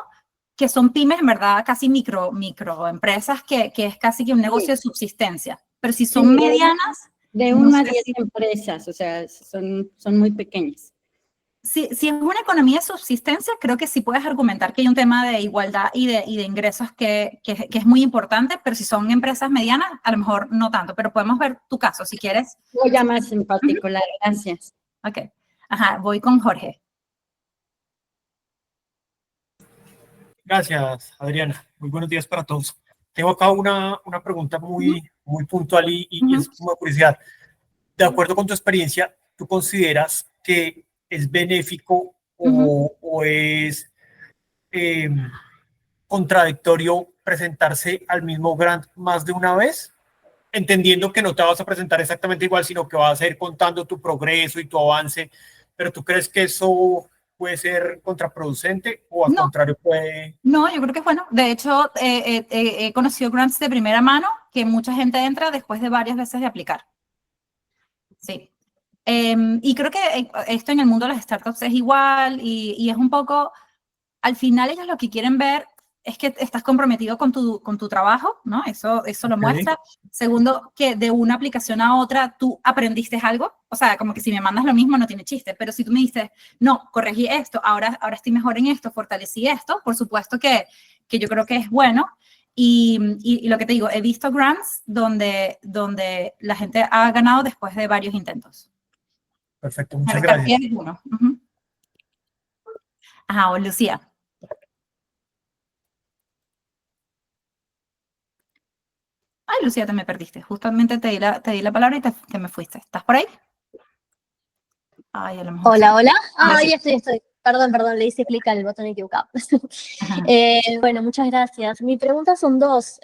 que son pymes, en verdad, casi microempresas, que es casi que un negocio de subsistencia. Pero si son medianas... De 1 a 10 empresas, o sea, son muy pequeñas. Si es una economía de subsistencia, creo que sí puedes argumentar que hay un tema de igualdad y de ingresos que es muy importante, pero si son empresas medianas, a lo mejor no tanto, pero podemos ver tu caso, si quieres. Voy a más en particular, gracias. Ok. Ajá, voy con Jorge. Gracias, Adriana. Muy buenos días para todos. Tengo acá una pregunta muy puntual y es una curiosidad. De acuerdo con tu experiencia, ¿tú consideras que es benéfico o es contradictorio presentarse al mismo grant más de una vez? Entendiendo que no te vas a presentar exactamente igual, sino que vas a ir contando tu progreso y tu avance, pero ¿tú crees que eso puede ser contraproducente o al contrario puede...? No, yo creo que es bueno. De hecho, he conocido grants de primera mano que mucha gente entra después de varias veces de aplicar. Sí. Y creo que esto en el mundo de las startups es igual y es un poco, al final ellos lo que quieren ver es que estás comprometido con tu trabajo, ¿no? Eso lo muestra. Segundo, que de una aplicación a otra tú aprendiste algo. O sea, como que si me mandas lo mismo no tiene chiste, pero si tú me dices, no, corregí esto, ahora estoy mejor en esto, fortalecí esto, por supuesto que yo creo que es bueno. Y lo que te digo, he visto grants donde la gente ha ganado después de varios intentos. Perfecto, muchas gracias. Uno. Ajá, o Lucía. Ay, Lucía, te me perdiste. Justamente te di la palabra y te me fuiste. ¿Estás por ahí? Ay, a lo mejor. Hola, hola. Sí. Ya estoy. Perdón, le hice clic al botón equivocado. Bueno, muchas gracias. Mi pregunta son dos.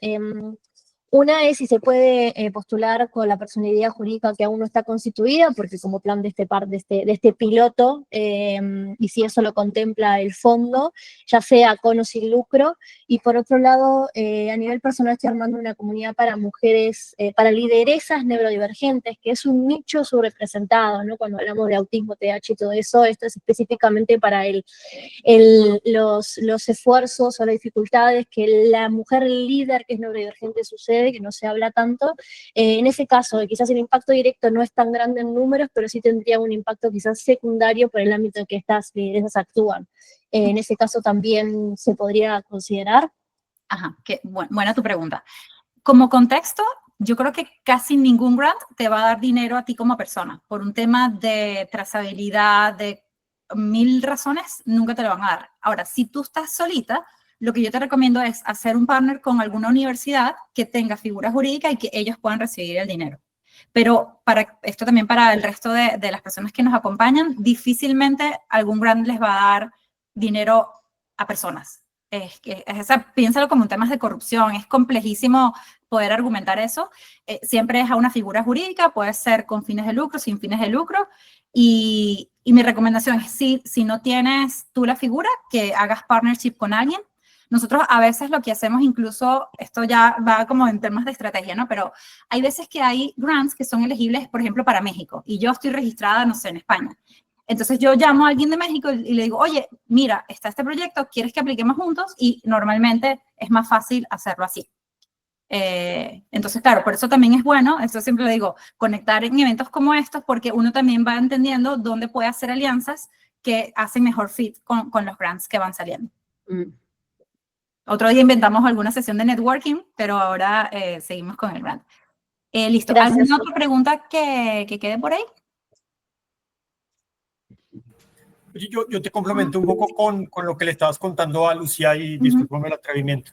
Una es si se puede postular con la personalidad jurídica que aún no está constituida, porque como plan de este piloto, y si eso lo contempla el fondo, ya sea con o sin lucro. Y por otro lado, a nivel personal estoy armando una comunidad para mujeres, para lideresas neurodivergentes, que es un nicho subrepresentado, ¿no? Cuando hablamos de autismo, TDAH y todo eso, esto es específicamente para los esfuerzos o las dificultades que la mujer líder que es neurodivergente sucede, que no se habla tanto. En ese caso, quizás el impacto directo no es tan grande en números, pero sí tendría un impacto quizás secundario por el ámbito en que estas lideresas actúan. En ese caso también se podría considerar. Ajá, buena tu pregunta. Como contexto, yo creo que casi ningún grant te va a dar dinero a ti como persona. Por un tema de trazabilidad, de 1000 razones, nunca te lo van a dar. Ahora, si tú estás solita, lo que yo te recomiendo es hacer un partner con alguna universidad que tenga figura jurídica y que ellos puedan recibir el dinero. Pero esto también para el resto de las personas que nos acompañan, difícilmente algún grant les va a dar dinero a personas. Piénsalo como en temas de corrupción, es complejísimo poder argumentar eso. Siempre es a una figura jurídica, puede ser con fines de lucro, sin fines de lucro, y mi recomendación es si no tienes tú la figura, que hagas partnership con alguien. Nosotros a veces lo que hacemos, incluso, esto ya va como en temas de estrategia, ¿no? Pero hay veces que hay grants que son elegibles, por ejemplo, para México, y yo estoy registrada, no sé, en España. Entonces yo llamo a alguien de México y le digo, oye, mira, está este proyecto, ¿quieres que apliquemos juntos? Y normalmente es más fácil hacerlo así. Entonces, claro, por eso también es bueno, esto siempre le digo, conectar en eventos como estos, porque uno también va entendiendo dónde puede hacer alianzas que hacen mejor fit con los grants que van saliendo. Otro día inventamos alguna sesión de networking, pero ahora seguimos con el grant. Listo. Gracias. ¿Alguna otra pregunta que quede por ahí? Yo te complemento un poco con lo que le estabas contando a Lucía y discúlpame el atrevimiento.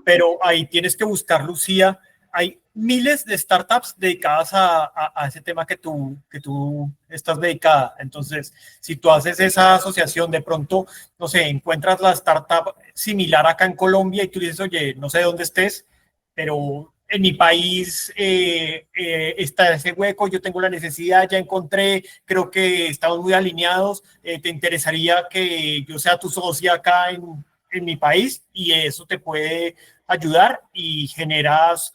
Pero ahí tienes que buscar, Lucía, hay miles de startups dedicadas a ese tema que tú estás dedicada. Entonces, si tú haces esa asociación, de pronto, no sé, encuentras la startup similar acá en Colombia y tú dices, oye, no sé dónde estés, pero en mi país está ese hueco, yo tengo la necesidad, ya encontré, creo que estamos muy alineados, ¿te interesaría que yo sea tu socia acá en mi país? Y eso te puede ayudar y generas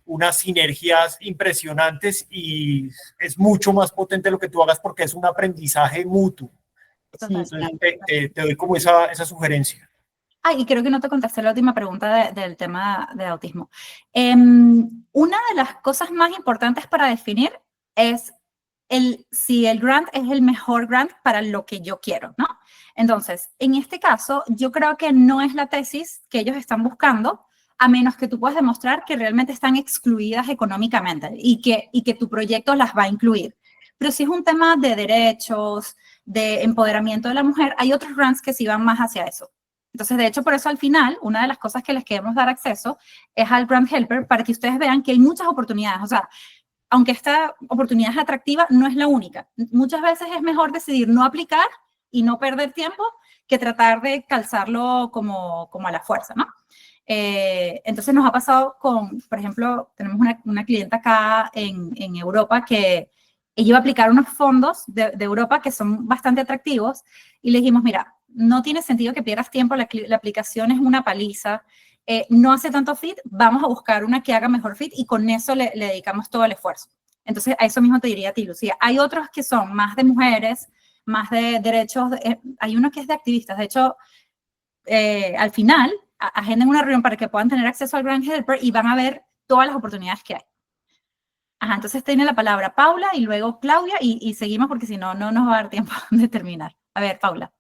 unas sinergias impresionantes y es mucho más potente lo que tú hagas porque es un aprendizaje mutuo. Entonces, te doy como esa sugerencia. Y creo que no te contesté la última pregunta del tema de autismo. Una de las cosas más importantes para definir es si el grant es el mejor grant para lo que yo quiero, ¿no? Entonces, en este caso, yo creo que no es la tesis que ellos están buscando, a menos que tú puedas demostrar que realmente están excluidas económicamente y que tu proyecto las va a incluir. Pero si es un tema de derechos, de empoderamiento de la mujer, hay otros grants que sí van más hacia eso. Entonces, de hecho, por eso al final, una de las cosas que les queremos dar acceso es al Grant Helper para que ustedes vean que hay muchas oportunidades. O sea, aunque esta oportunidad es atractiva, no es la única. Muchas veces es mejor decidir no aplicar y no perder tiempo que tratar de calzarlo como a la fuerza, ¿no? Entonces nos ha pasado por ejemplo, tenemos una clienta acá en Europa que ella iba a aplicar unos fondos de Europa que son bastante atractivos y le dijimos, mira, no tiene sentido que pierdas tiempo, la aplicación es una paliza, no hace tanto fit, vamos a buscar una que haga mejor fit y con eso le dedicamos todo el esfuerzo. Entonces, a eso mismo te diría a ti, Lucía. Hay otros que son más de mujeres, más de derechos, hay uno que es de activistas. De hecho, al final, agenden una reunión para que puedan tener acceso al Grant Helper y van a ver todas las oportunidades que hay. Ajá, entonces tiene la palabra Paula y luego Claudia y seguimos porque si no, no nos va a dar tiempo de terminar. A ver, Paula.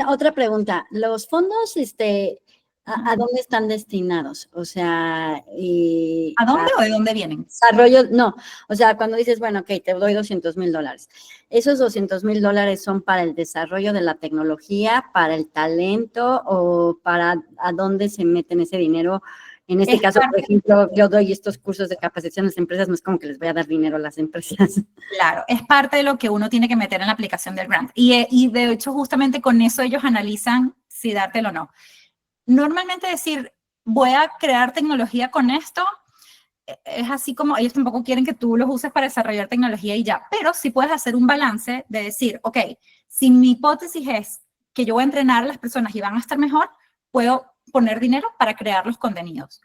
Otra pregunta. ¿Los fondos, a dónde están destinados? O sea, ¿A dónde o de dónde vienen? Desarrollo, no. O sea, cuando dices, bueno, ok, te doy $200,000. ¿Esos $200,000 son para el desarrollo de la tecnología, para el talento o para a dónde se meten ese dinero? En este caso, por ejemplo, yo doy estos cursos de capacitación a las empresas, no es como que les voy a dar dinero a las empresas. Claro, es parte de lo que uno tiene que meter en la aplicación del grant. Y de hecho, justamente con eso ellos analizan si dártelo o no. Normalmente decir, voy a crear tecnología con esto, es así como ellos tampoco quieren que tú los uses para desarrollar tecnología y ya, pero sí puedes hacer un balance de decir, ok, si mi hipótesis es que yo voy a entrenar a las personas y van a estar mejor, puedo poner dinero para crear los contenidos.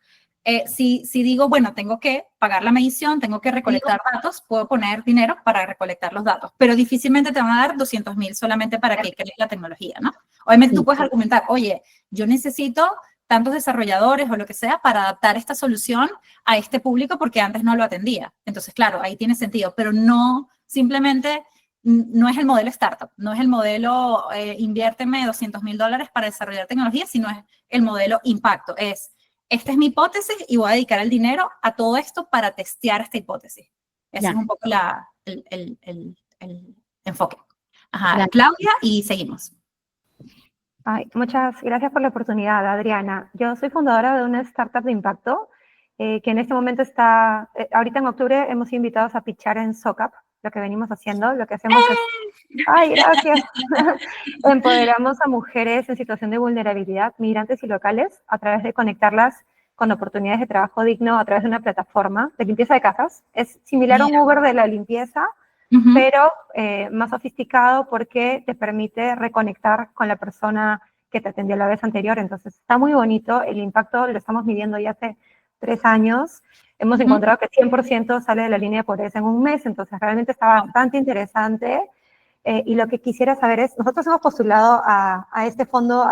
Si digo, bueno, tengo que pagar la medición, tengo que recolectar datos, puedo poner dinero para recolectar los datos, pero difícilmente te van a dar 200,000 solamente para que crees la tecnología, ¿no? Obviamente tú puedes argumentar, oye, yo necesito tantos desarrolladores o lo que sea para adaptar esta solución a este público porque antes no lo atendía. Entonces, claro, ahí tiene sentido, pero no simplemente, no es el modelo startup, no es el modelo inviérteme $200,000 para desarrollar tecnología, sino es el modelo impacto. Esta es mi hipótesis y voy a dedicar el dinero a todo esto para testear esta hipótesis. Ese es un poco el enfoque. Ajá, Claudia, y seguimos. Ay, muchas gracias por la oportunidad, Adriana. Yo soy fundadora de una startup de impacto que en este momento está, ahorita en octubre hemos sido invitados a pitchar en SOCAP, lo que venimos haciendo, lo que hacemos es, ay, gracias, empoderamos a mujeres en situación de vulnerabilidad, migrantes y locales, a través de conectarlas con oportunidades de trabajo digno a través de una plataforma de limpieza de casas. Es similar a un Uber de la limpieza, pero más sofisticado porque te permite reconectar con la persona que te atendió la vez anterior. Entonces, está muy bonito. El impacto lo estamos midiendo ya hace 3 años. Hemos encontrado que 100% sale de la línea de pobreza en un mes. Entonces, realmente está bastante interesante. Y lo que quisiera saber es, nosotros hemos postulado a este fondo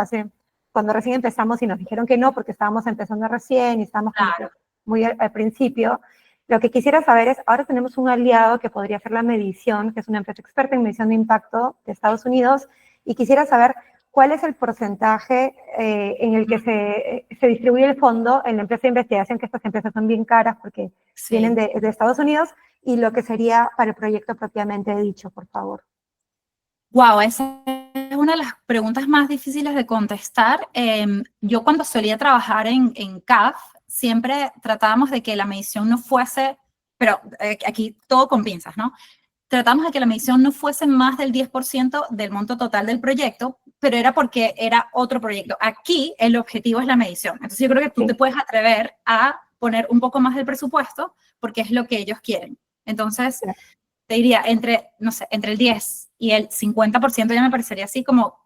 cuando recién empezamos y nos dijeron que no, porque estábamos empezando recién y estábamos muy al principio. Lo que quisiera saber es, ahora tenemos un aliado que podría hacer la medición, que es una empresa experta en medición de impacto de Estados Unidos, y quisiera saber cuál es el porcentaje en el que se distribuye el fondo en la empresa de investigación, que estas empresas son bien caras porque vienen de Estados Unidos, y lo que sería para el proyecto propiamente dicho, por favor. Wow, esa es una de las preguntas más difíciles de contestar. Yo cuando solía trabajar en CAF, siempre tratábamos de que la medición no fuese, pero aquí todo con pinzas, ¿no? Tratamos de que la medición no fuese más del 10% del monto total del proyecto, pero era porque era otro proyecto. Aquí el objetivo es la medición. Entonces yo creo que tú te puedes atrever a poner un poco más del presupuesto porque es lo que ellos quieren. Entonces, te diría, no sé, entre el 10 y el 50% ya me parecería así como,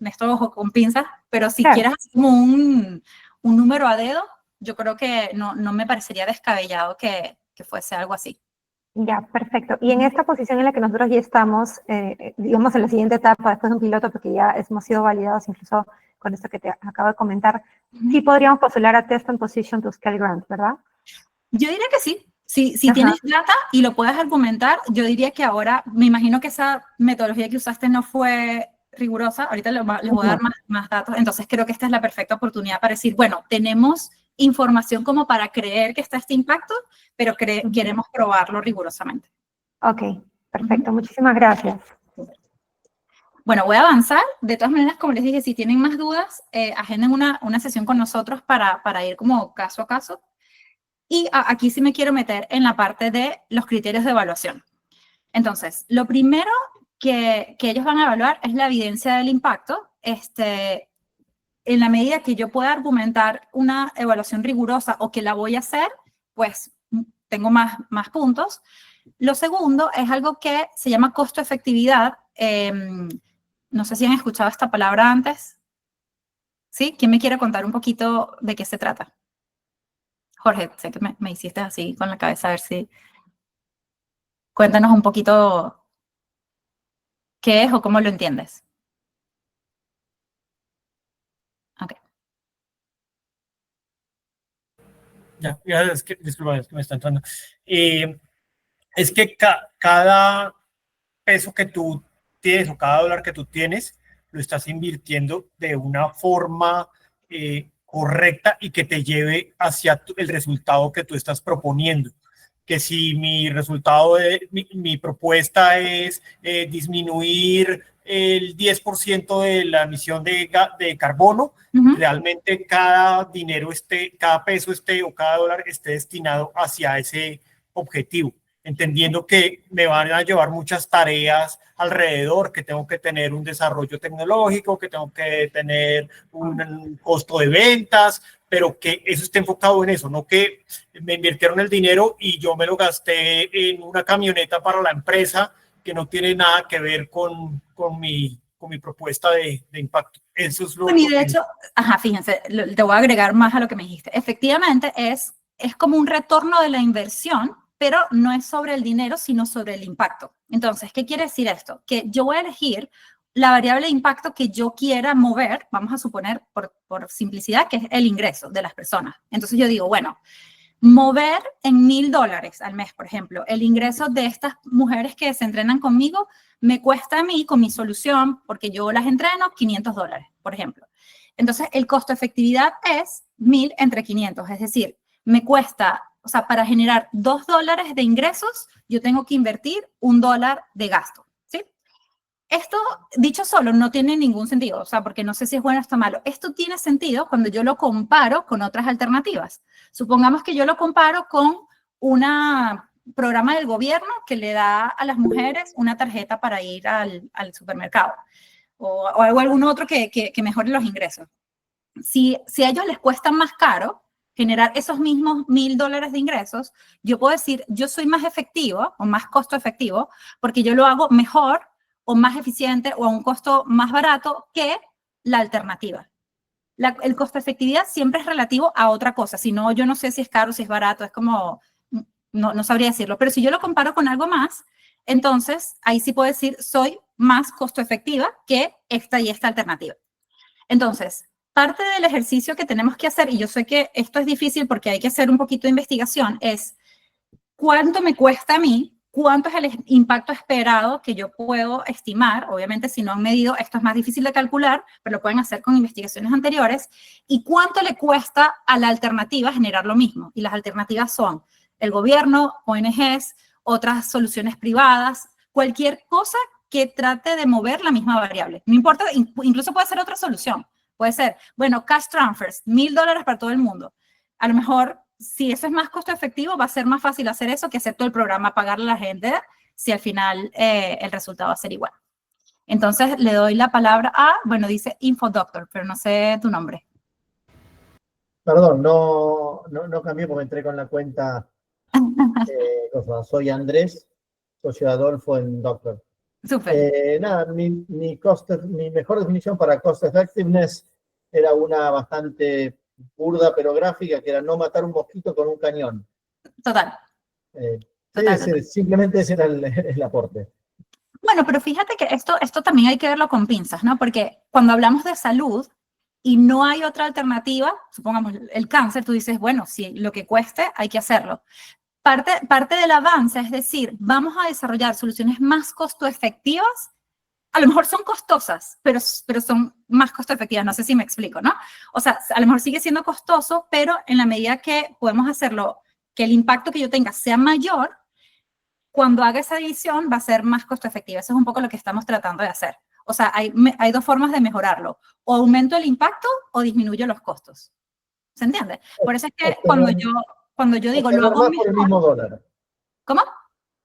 esto ojo con pinzas, pero si quieres así como un número a dedo, yo creo que no me parecería descabellado que fuese algo así. Ya, perfecto. Y en esta posición en la que nosotros ya estamos, digamos en la siguiente etapa, después de un piloto, porque ya hemos sido validados incluso con esto que te acabo de comentar, sí podríamos postular a Test and Position to Scale Grant, ¿verdad? Yo diría que sí. Si tienes data y lo puedes argumentar, yo diría que ahora, me imagino que esa metodología que usaste no fue rigurosa, ahorita les voy a dar más datos, entonces creo que esta es la perfecta oportunidad para decir, bueno, tenemos información como para creer que está este impacto, pero queremos probarlo rigurosamente. Ok, perfecto, muchísimas gracias. Bueno, voy a avanzar. De todas maneras, como les dije, si tienen más dudas, agenden una sesión con nosotros para ir como caso a caso. Y aquí sí me quiero meter en la parte de los criterios de evaluación. Entonces, lo primero que ellos van a evaluar es la evidencia del impacto. En la medida que yo pueda argumentar una evaluación rigurosa o que la voy a hacer, pues tengo más puntos. Lo segundo es algo que se llama costo-efectividad. No sé si han escuchado esta palabra antes. ¿Sí? ¿Quién me quiere contar un poquito de qué se trata? Jorge, sé que me hiciste así con la cabeza, a ver si... Cuéntanos un poquito qué es o cómo lo entiendes. Ok. Ya, disculpa, es que me está entrando. Es que cada peso que tú tienes o cada dólar que tú tienes, lo estás invirtiendo de una forma correcta y que te lleve hacia el resultado que tú estás proponiendo. Que si mi resultado, mi propuesta es disminuir el 10% de la emisión de carbono, realmente cada dinero cada peso o cada dólar esté destinado hacia ese objetivo, entendiendo que me van a llevar muchas tareas alrededor, que tengo que tener un desarrollo tecnológico, que tengo que tener un costo de ventas, pero que eso esté enfocado en eso, no que me invirtieron el dinero y yo me lo gasté en una camioneta para la empresa que no tiene nada que ver con mi propuesta de impacto. Eso es lo Bueno, y de que... hecho, ajá, fíjense, te voy a agregar más a lo que me dijiste. Efectivamente, es como un retorno de la inversión, pero no es sobre el dinero, sino sobre el impacto. Entonces, ¿qué quiere decir esto? Que yo voy a elegir la variable de impacto que yo quiera mover, vamos a suponer por simplicidad, que es el ingreso de las personas. Entonces yo digo, bueno, mover en $1,000 al mes, por ejemplo, el ingreso de estas mujeres que se entrenan conmigo me cuesta a mí, con mi solución, porque yo las entreno, $500, por ejemplo. Entonces, el costo de efectividad es 1,000 entre 500, es decir, me cuesta, o sea, para generar $2 de ingresos, yo tengo que invertir $1 de gasto, ¿sí? Esto, dicho solo, no tiene ningún sentido, o sea, porque no sé si es bueno o está malo. Esto tiene sentido cuando yo lo comparo con otras alternativas. Supongamos que yo lo comparo con un programa del gobierno que le da a las mujeres una tarjeta para ir al supermercado o algún otro que mejore los ingresos. Si a ellos les cuesta más caro generar esos mismos $1,000 de ingresos, yo puedo decir, yo soy más efectivo o más costo efectivo porque yo lo hago mejor o más eficiente o a un costo más barato que la alternativa. El costo de efectividad siempre es relativo a otra cosa. Si no, yo no sé si es caro, si es barato, es como, no sabría decirlo. Pero si yo lo comparo con algo más, entonces ahí sí puedo decir, soy más costo efectiva que esta y esta alternativa. Entonces, parte del ejercicio que tenemos que hacer, y yo sé que esto es difícil porque hay que hacer un poquito de investigación, es cuánto me cuesta a mí, cuánto es el impacto esperado que yo puedo estimar. Obviamente, si no han medido, esto es más difícil de calcular, pero lo pueden hacer con investigaciones anteriores, y cuánto le cuesta a la alternativa generar lo mismo. Y las alternativas son el gobierno, ONGs, otras soluciones privadas, cualquier cosa que trate de mover la misma variable. No importa, incluso puede ser otra solución. Puede ser, bueno, cash transfers, $1,000 para todo el mundo. A lo mejor, si eso es más costo efectivo, va a ser más fácil hacer eso que hacer todo el programa, pagarle a la gente, si al final el resultado va a ser igual. Entonces, le doy la palabra a, bueno, dice InfoDoctor, pero no sé tu nombre. Perdón, no cambié porque entré con la cuenta. Soy Andrés, socio de Adolfo en Doctor. Súper. Nada, mi mejor definición para cost effectiveness era una bastante burda pero gráfica, que era no matar un mosquito con un cañón. Total. Sí, simplemente ese era el aporte. Bueno, pero fíjate que esto también hay que verlo con pinzas, ¿no? Porque cuando hablamos de salud y no hay otra alternativa, supongamos el cáncer, tú dices, bueno, si lo que cueste, hay que hacerlo. Parte del avance es decir, vamos a desarrollar soluciones más costo efectivas. A lo mejor son costosas, pero son más costo efectivas. No sé si me explico, ¿no? O sea, a lo mejor sigue siendo costoso, pero en la medida que podemos hacerlo, que el impacto que yo tenga sea mayor, cuando haga esa división va a ser más costo efectiva. Eso es un poco lo que estamos tratando de hacer. O sea, hay dos formas de mejorarlo. O aumento el impacto o disminuyo los costos. ¿Se entiende? Por eso es que cuando yo digo, lo hago más por el mismo dólar. ¿Cómo?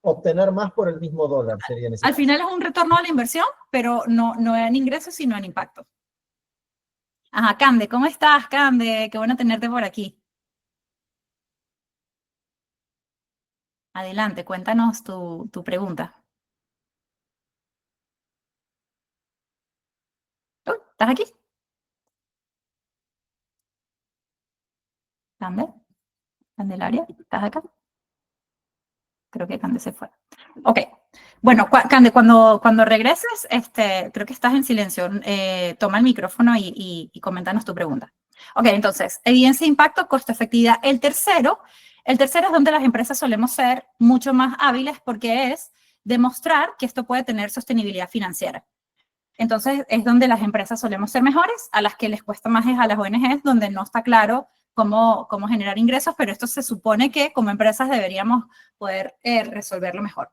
Obtener más por el mismo dólar sería necesario. Al final es un retorno a la inversión, pero no en ingresos, sino en impacto. Ajá, Cande, ¿cómo estás, Cande? Qué bueno tenerte por aquí. Adelante, cuéntanos tu pregunta. ¿Estás aquí? ¿Cande? Candelaria, ¿estás acá? Creo que Cande se fue. Ok. Bueno, Cande, cuando regreses, creo que estás en silencio. Toma el micrófono y coméntanos tu pregunta. Ok, entonces, evidencia, impacto, costo, efectividad. El tercero es donde las empresas solemos ser mucho más hábiles porque es demostrar que esto puede tener sostenibilidad financiera. Entonces, es donde las empresas solemos ser mejores, a las que les cuesta más es a las ONGs, donde no está claro cómo generar ingresos, pero esto se supone que como empresas deberíamos poder resolverlo mejor.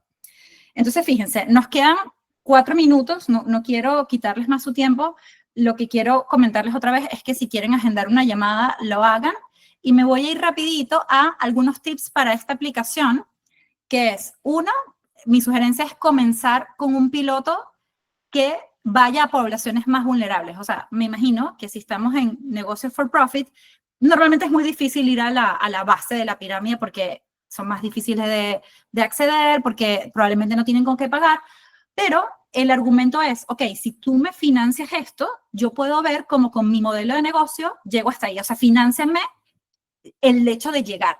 Entonces, fíjense, nos quedan 4 minutos, no quiero quitarles más su tiempo. Lo que quiero comentarles otra vez es que si quieren agendar una llamada, lo hagan. Y me voy a ir rapidito a algunos tips para esta aplicación, que es, uno, mi sugerencia es comenzar con un piloto que vaya a poblaciones más vulnerables. O sea, me imagino que si estamos en negocios for profit, normalmente es muy difícil ir a la base de la pirámide porque son más difíciles de acceder, porque probablemente no tienen con qué pagar, pero el argumento es, ok, si tú me financias esto, yo puedo ver cómo con mi modelo de negocio llego hasta ahí. O sea, financianme el hecho de llegar.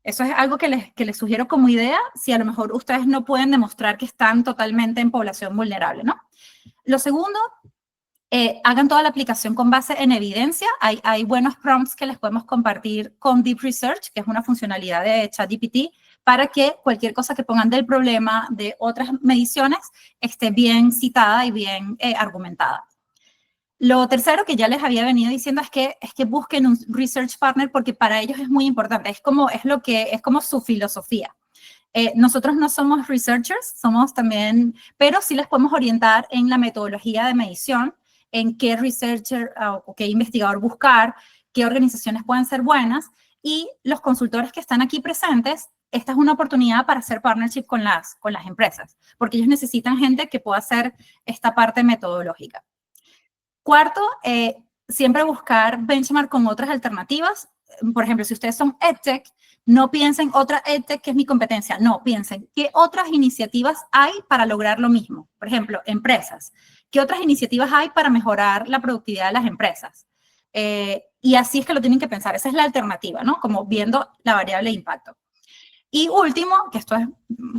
Eso es algo que les sugiero como idea, si a lo mejor ustedes no pueden demostrar que están totalmente en población vulnerable, ¿no? Lo segundo, hagan toda la aplicación con base en evidencia. Hay buenos prompts que les podemos compartir con Deep Research, que es una funcionalidad de ChatGPT, para que cualquier cosa que pongan del problema de otras mediciones esté bien citada y bien argumentada. Lo tercero que ya les había venido diciendo es que busquen un research partner porque para ellos es muy importante, es como su filosofía. Nosotros no somos researchers, somos también, pero sí les podemos orientar en la metodología de medición, en qué researcher o qué investigador buscar, qué organizaciones pueden ser buenas, y los consultores que están aquí presentes, esta es una oportunidad para hacer partnership con las empresas, porque ellos necesitan gente que pueda hacer esta parte metodológica. Cuarto, siempre buscar benchmark con otras alternativas. Por ejemplo, si ustedes son EdTech, no piensen otra EdTech que es mi competencia. No, piensen qué otras iniciativas hay para lograr lo mismo. Por ejemplo, empresas. ¿Qué otras iniciativas hay para mejorar la productividad de las empresas? Y así es que lo tienen que pensar. Esa es la alternativa, ¿no? Como viendo la variable de impacto. Y último, que esto es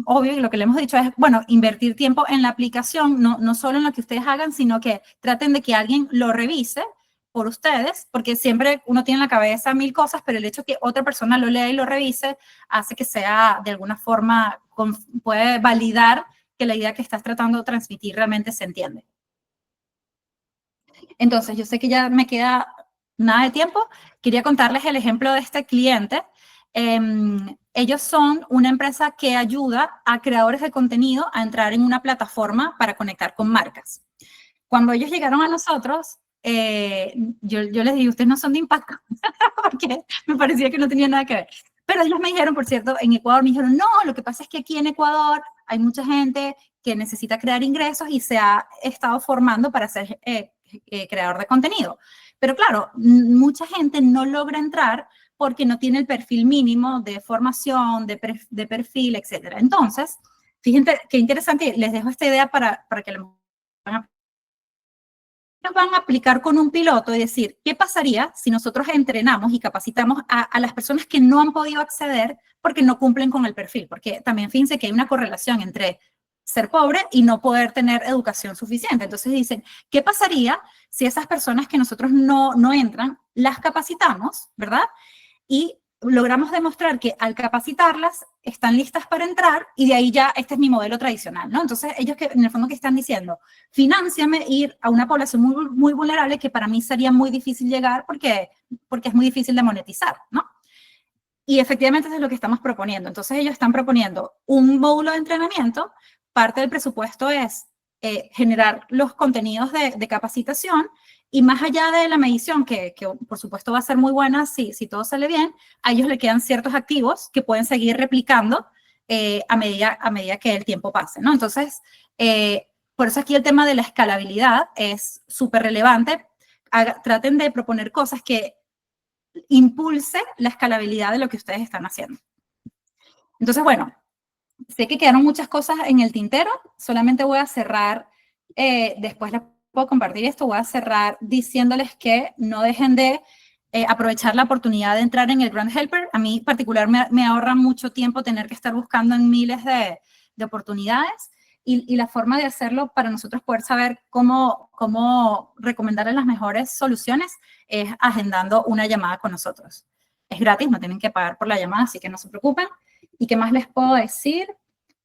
obvio y lo que le hemos dicho es, bueno, invertir tiempo en la aplicación, no solo en lo que ustedes hagan, sino que traten de que alguien lo revise por ustedes, porque siempre uno tiene en la cabeza 1000 cosas, pero el hecho de que otra persona lo lea y lo revise hace que sea, de alguna forma, puede validar que la idea que estás tratando de transmitir realmente se entiende. Entonces, yo sé que ya me queda nada de tiempo. Quería contarles el ejemplo de este cliente. Ellos son una empresa que ayuda a creadores de contenido a entrar en una plataforma para conectar con marcas. Cuando ellos llegaron a nosotros, yo les dije, ustedes no son de impacto, porque me parecía que no tenía nada que ver. Pero ellos me dijeron, por cierto, en Ecuador me dijeron, no, lo que pasa es que aquí en Ecuador hay mucha gente que necesita crear ingresos y se ha estado formando para ser creador de contenido. Pero claro, mucha gente no logra entrar porque no tiene el perfil mínimo de formación, de perfil, etc. Entonces, fíjense qué interesante, les dejo esta idea para que lo van a aplicar con un piloto y decir, ¿qué pasaría si nosotros entrenamos y capacitamos a las personas que no han podido acceder porque no cumplen con el perfil? Porque también fíjense que hay una correlación entre ser pobre y no poder tener educación suficiente. Entonces dicen, ¿qué pasaría si esas personas que nosotros no entran, las capacitamos, ¿verdad? Y logramos demostrar que al capacitarlas están listas para entrar y de ahí ya este es mi modelo tradicional, ¿no? Entonces ellos que en el fondo que están diciendo, financiame ir a una población muy, muy vulnerable que para mí sería muy difícil llegar porque es muy difícil de monetizar, ¿no? Y efectivamente eso es lo que estamos proponiendo. Entonces ellos están proponiendo un módulo de entrenamiento, parte del presupuesto es generar los contenidos de capacitación. Y más allá de la medición, que por supuesto va a ser muy buena si todo sale bien, a ellos le quedan ciertos activos que pueden seguir replicando a medida que el tiempo pase, ¿no? Entonces, por eso aquí el tema de la escalabilidad es súper relevante. Traten de proponer cosas que impulse la escalabilidad de lo que ustedes están haciendo. Entonces, bueno, sé que quedaron muchas cosas en el tintero. Solamente voy a cerrar, después les puedo compartir esto, voy a cerrar diciéndoles que no dejen de aprovechar la oportunidad de entrar en el Grant Helper. A mí en particular me ahorra mucho tiempo tener que estar buscando en miles de oportunidades, y la forma de hacerlo para nosotros poder saber cómo recomendarles las mejores soluciones es agendando una llamada con nosotros. Es gratis, no tienen que pagar por la llamada, así que no se preocupen. ¿Y qué más les puedo decir?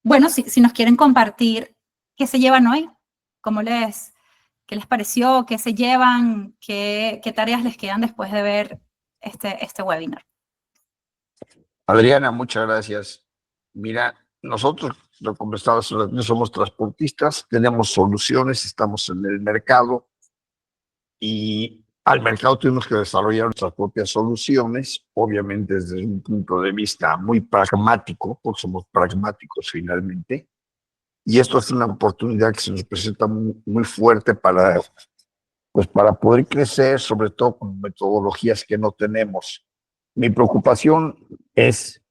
Bueno, si nos quieren compartir qué se llevan hoy, qué les pareció, qué se llevan, qué tareas les quedan después de ver este webinar. Adriana, muchas gracias. Mira, nosotros, como estaba hablando, somos transportistas, tenemos soluciones, estamos en el mercado y al mercado tuvimos que desarrollar nuestras propias soluciones, obviamente desde un punto de vista muy pragmático, porque somos pragmáticos finalmente. Y esto es una oportunidad que se nos presenta muy fuerte para poder crecer, sobre todo con metodologías que no tenemos. Mi preocupación es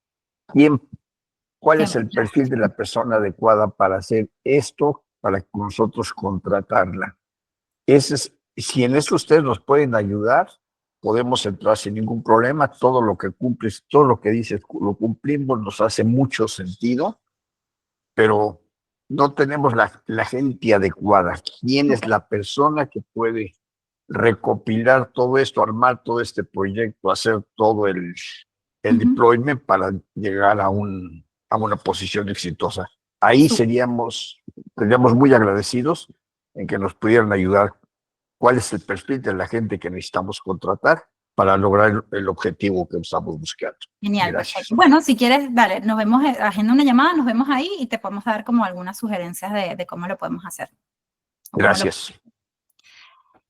cuál es el perfil de la persona adecuada para hacer esto, para nosotros contratarla. Si en eso ustedes nos pueden ayudar, podemos entrar sin ningún problema. Todo lo que cumples, todo lo que dices, lo cumplimos, nos hace mucho sentido, pero no tenemos la gente adecuada. ¿Quién es la persona que puede recopilar todo esto, armar todo este proyecto, hacer todo el deployment para llegar a una posición exitosa? Ahí seríamos muy agradecidos en que nos pudieran ayudar. ¿Cuál es el perfil de la gente que necesitamos contratar para lograr el objetivo que estamos buscando? Genial, Gracias. perfecto. Bueno, si quieres, dale, nos vemos, agenda una llamada, nos vemos ahí y te podemos dar como algunas sugerencias de cómo lo podemos hacer. Gracias.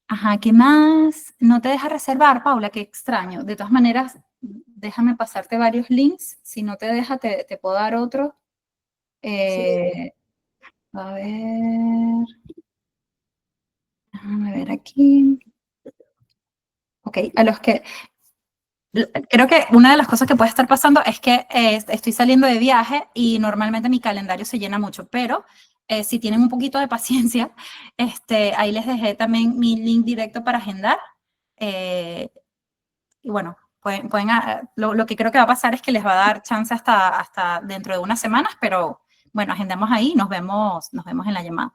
Ajá, ¿qué más? No te deja reservar, Paula, qué extraño. De todas maneras, déjame pasarte varios links. Si no te deja, te puedo dar otro. A ver. Déjame ver aquí. Ok, a los que... Creo que una de las cosas que puede estar pasando es que estoy saliendo de viaje y normalmente mi calendario se llena mucho, pero si tienen un poquito de paciencia, ahí les dejé también mi link directo para agendar. Y bueno, lo que creo que va a pasar es que les va a dar chance hasta dentro de unas semanas, pero bueno, agendamos ahí y nos vemos en la llamada.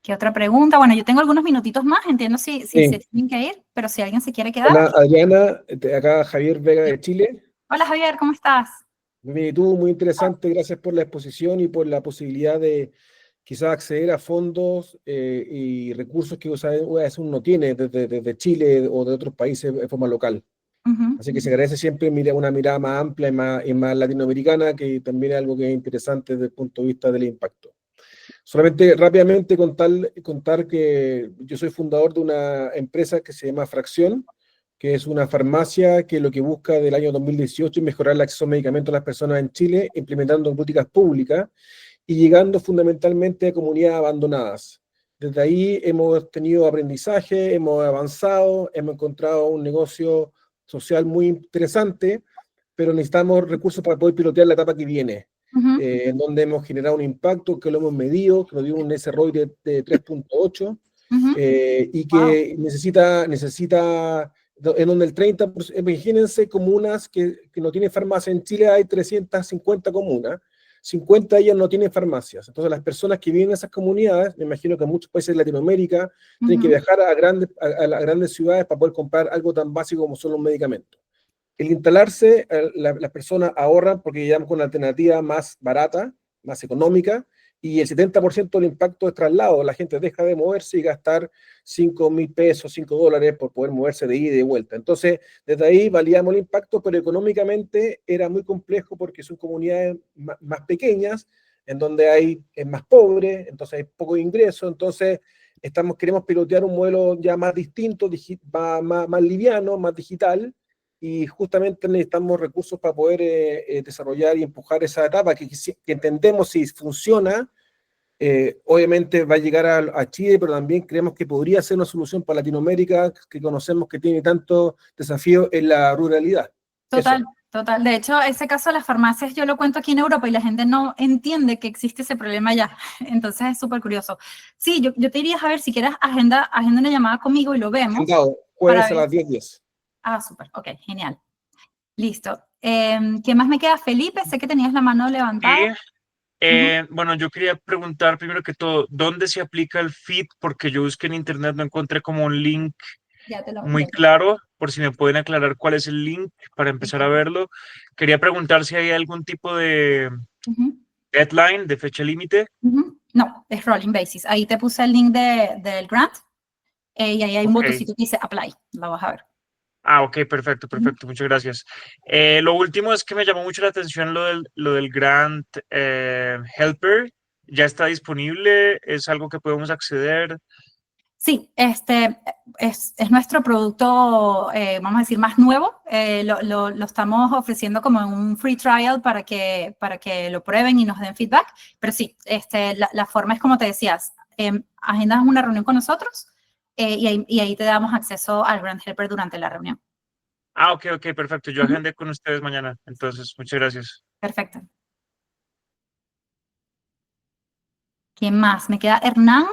¿Qué otra pregunta? Bueno, yo tengo algunos minutitos más, entiendo si se tienen que ir, pero si alguien se quiere quedar. Hola Adriana, acá Javier Vega de Chile. Hola Javier, ¿cómo estás? Muy interesante, gracias por la exposición y por la posibilidad de quizás acceder a fondos y recursos que uno no tiene desde Chile o de otros países de forma local. Así que se agradece siempre una mirada más amplia y más latinoamericana, que también es algo que es interesante desde el punto de vista del impacto. Solamente rápidamente contar que yo soy fundador de una empresa que se llama Fracción, que es una farmacia que lo que busca del año 2018 es mejorar el acceso a medicamentos a las personas en Chile, implementando políticas públicas y llegando fundamentalmente a comunidades abandonadas. Desde ahí hemos tenido aprendizaje, hemos avanzado, hemos encontrado un negocio social muy interesante, pero necesitamos recursos para poder pilotear la etapa que viene. En donde hemos generado un impacto que lo hemos medido, que nos dio un SROI de 3.8 y que necesita, en donde el 30%, imagínense comunas que no tienen farmacia. En Chile hay 350 comunas, 50 de ellas no tienen farmacias. Entonces las personas que viven en esas comunidades, me imagino que en muchos países de Latinoamérica, tienen que viajar a las grandes ciudades para poder comprar algo tan básico como son los medicamentos. El instalarse, las personas ahorran porque llegan con una alternativa más barata, más económica, y el 70% del impacto es traslado. La gente deja de moverse y gastar 5.000 pesos, $5 por poder moverse de ida y de vuelta. Entonces, desde ahí validamos el impacto, pero económicamente era muy complejo porque son comunidades más pequeñas, en donde es más pobre, entonces hay poco ingreso. Entonces, queremos pilotear un modelo ya más distinto, más liviano, más digital, y justamente necesitamos recursos para poder desarrollar y empujar esa etapa que entendemos si funciona, obviamente va a llegar a Chile, pero también creemos que podría ser una solución para Latinoamérica, que conocemos que tiene tantos desafíos en la ruralidad. Total. De hecho, ese caso de las farmacias yo lo cuento aquí en Europa y la gente no entiende que existe ese problema allá. Entonces es súper curioso. Sí, yo te diría, Javier, si quieres agenda una llamada conmigo y lo vemos. Jueves a las 10:10. Ah, súper, ok, genial. Listo. ¿Qué más me queda? Felipe, sé que tenías la mano levantada. Bueno, yo quería preguntar primero que todo, ¿dónde se aplica el feed? Porque yo busqué en internet, no encontré como un link muy claro, por si me pueden aclarar cuál es el link para empezar a verlo. Quería preguntar si hay algún tipo de deadline, de fecha límite. No, es rolling basis. Ahí te puse el link del grant y ahí hay un botoncito que dice apply, lo vas a ver. Ah, ok, perfecto, perfecto, muchas gracias. Lo último es que me llamó mucho la atención lo del Grant Helper. ¿Ya está disponible? ¿Es algo que podemos acceder? Sí, es nuestro producto, vamos a decir, más nuevo. Lo estamos ofreciendo como en un free trial para que lo prueben y nos den feedback. Pero sí, la forma es como te decías, agendas una reunión con nosotros y ahí te damos acceso al Grant Helper durante la reunión. Ah, ok, ok, perfecto. Yo agendé con ustedes mañana. Entonces, muchas gracias. Perfecto. ¿Quién más? Me queda Hernán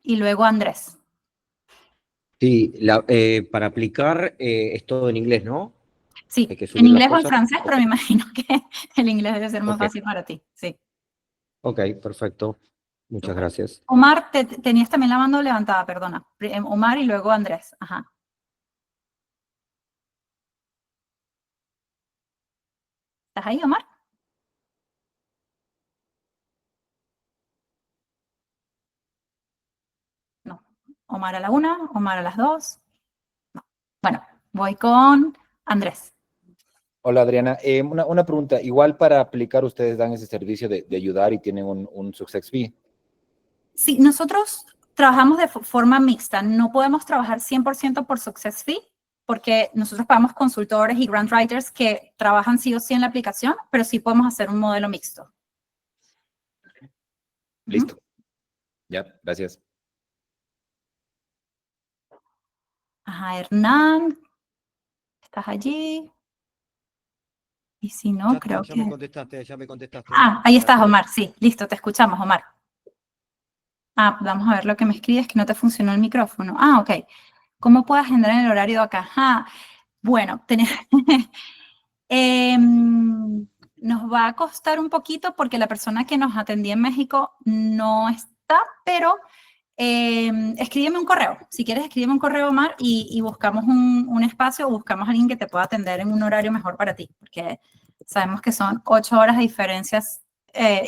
y luego Andrés. Sí, para aplicar es todo en inglés, ¿no? Sí, Hay que en subir las inglés o en cosas. francés, pero me imagino que el inglés debe ser más fácil para ti. Sí. Ok, perfecto. Muchas gracias. Omar, tenías también la mano levantada, perdona. Omar y luego Andrés. Ajá. ¿Estás ahí, Omar? No. Omar a la 1, Omar a las 2. No. Bueno, voy con Andrés. Hola Adriana, una pregunta, igual para aplicar ustedes dan ese servicio de ayudar y tienen un success fee. Sí, nosotros trabajamos de forma mixta, no podemos trabajar 100% por success fee, porque nosotros pagamos consultores y grant writers que trabajan sí o sí en la aplicación, pero sí podemos hacer un modelo mixto. Listo. Ya, gracias. Ajá, Hernán, ¿estás allí? Y si no, creo Ya que... me contestaste, ya me contestaste. Ah, ahí estás, Gracias. Omar, sí, listo, te escuchamos, Omar. Ah, vamos a ver lo que me escribes, que no te funcionó el micrófono. Ah, ok. ¿Cómo puedo agendar en el horario de acá? Ah, bueno, nos va a costar un poquito porque la persona que nos atendía en México no está, pero escríbeme un correo. Si quieres, escríbeme un correo, Omar, y buscamos un espacio o buscamos a alguien que te pueda atender en un horario mejor para ti, porque sabemos que son 8 horas de diferencias,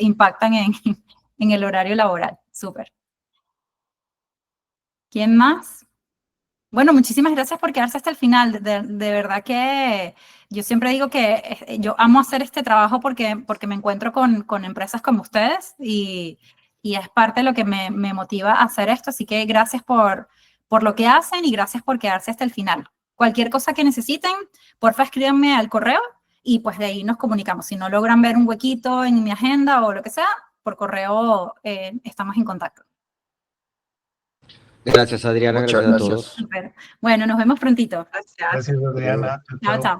impactan en el horario laboral. Súper. ¿Quién más? Bueno, muchísimas gracias por quedarse hasta el final. De verdad que yo siempre digo que yo amo hacer este trabajo porque me encuentro con empresas como ustedes y es parte de lo que me motiva a hacer esto. Así que gracias por lo que hacen y gracias por quedarse hasta el final. Cualquier cosa que necesiten, porfa escríbanme al correo y pues de ahí nos comunicamos. Si no logran ver un huequito en mi agenda o lo que sea, por correo estamos en contacto. Gracias, Adriana. Muchas Gracias a gracias. todos. Super. Bueno, nos vemos prontito. Gracias. Gracias, Adriana. Chao, chao.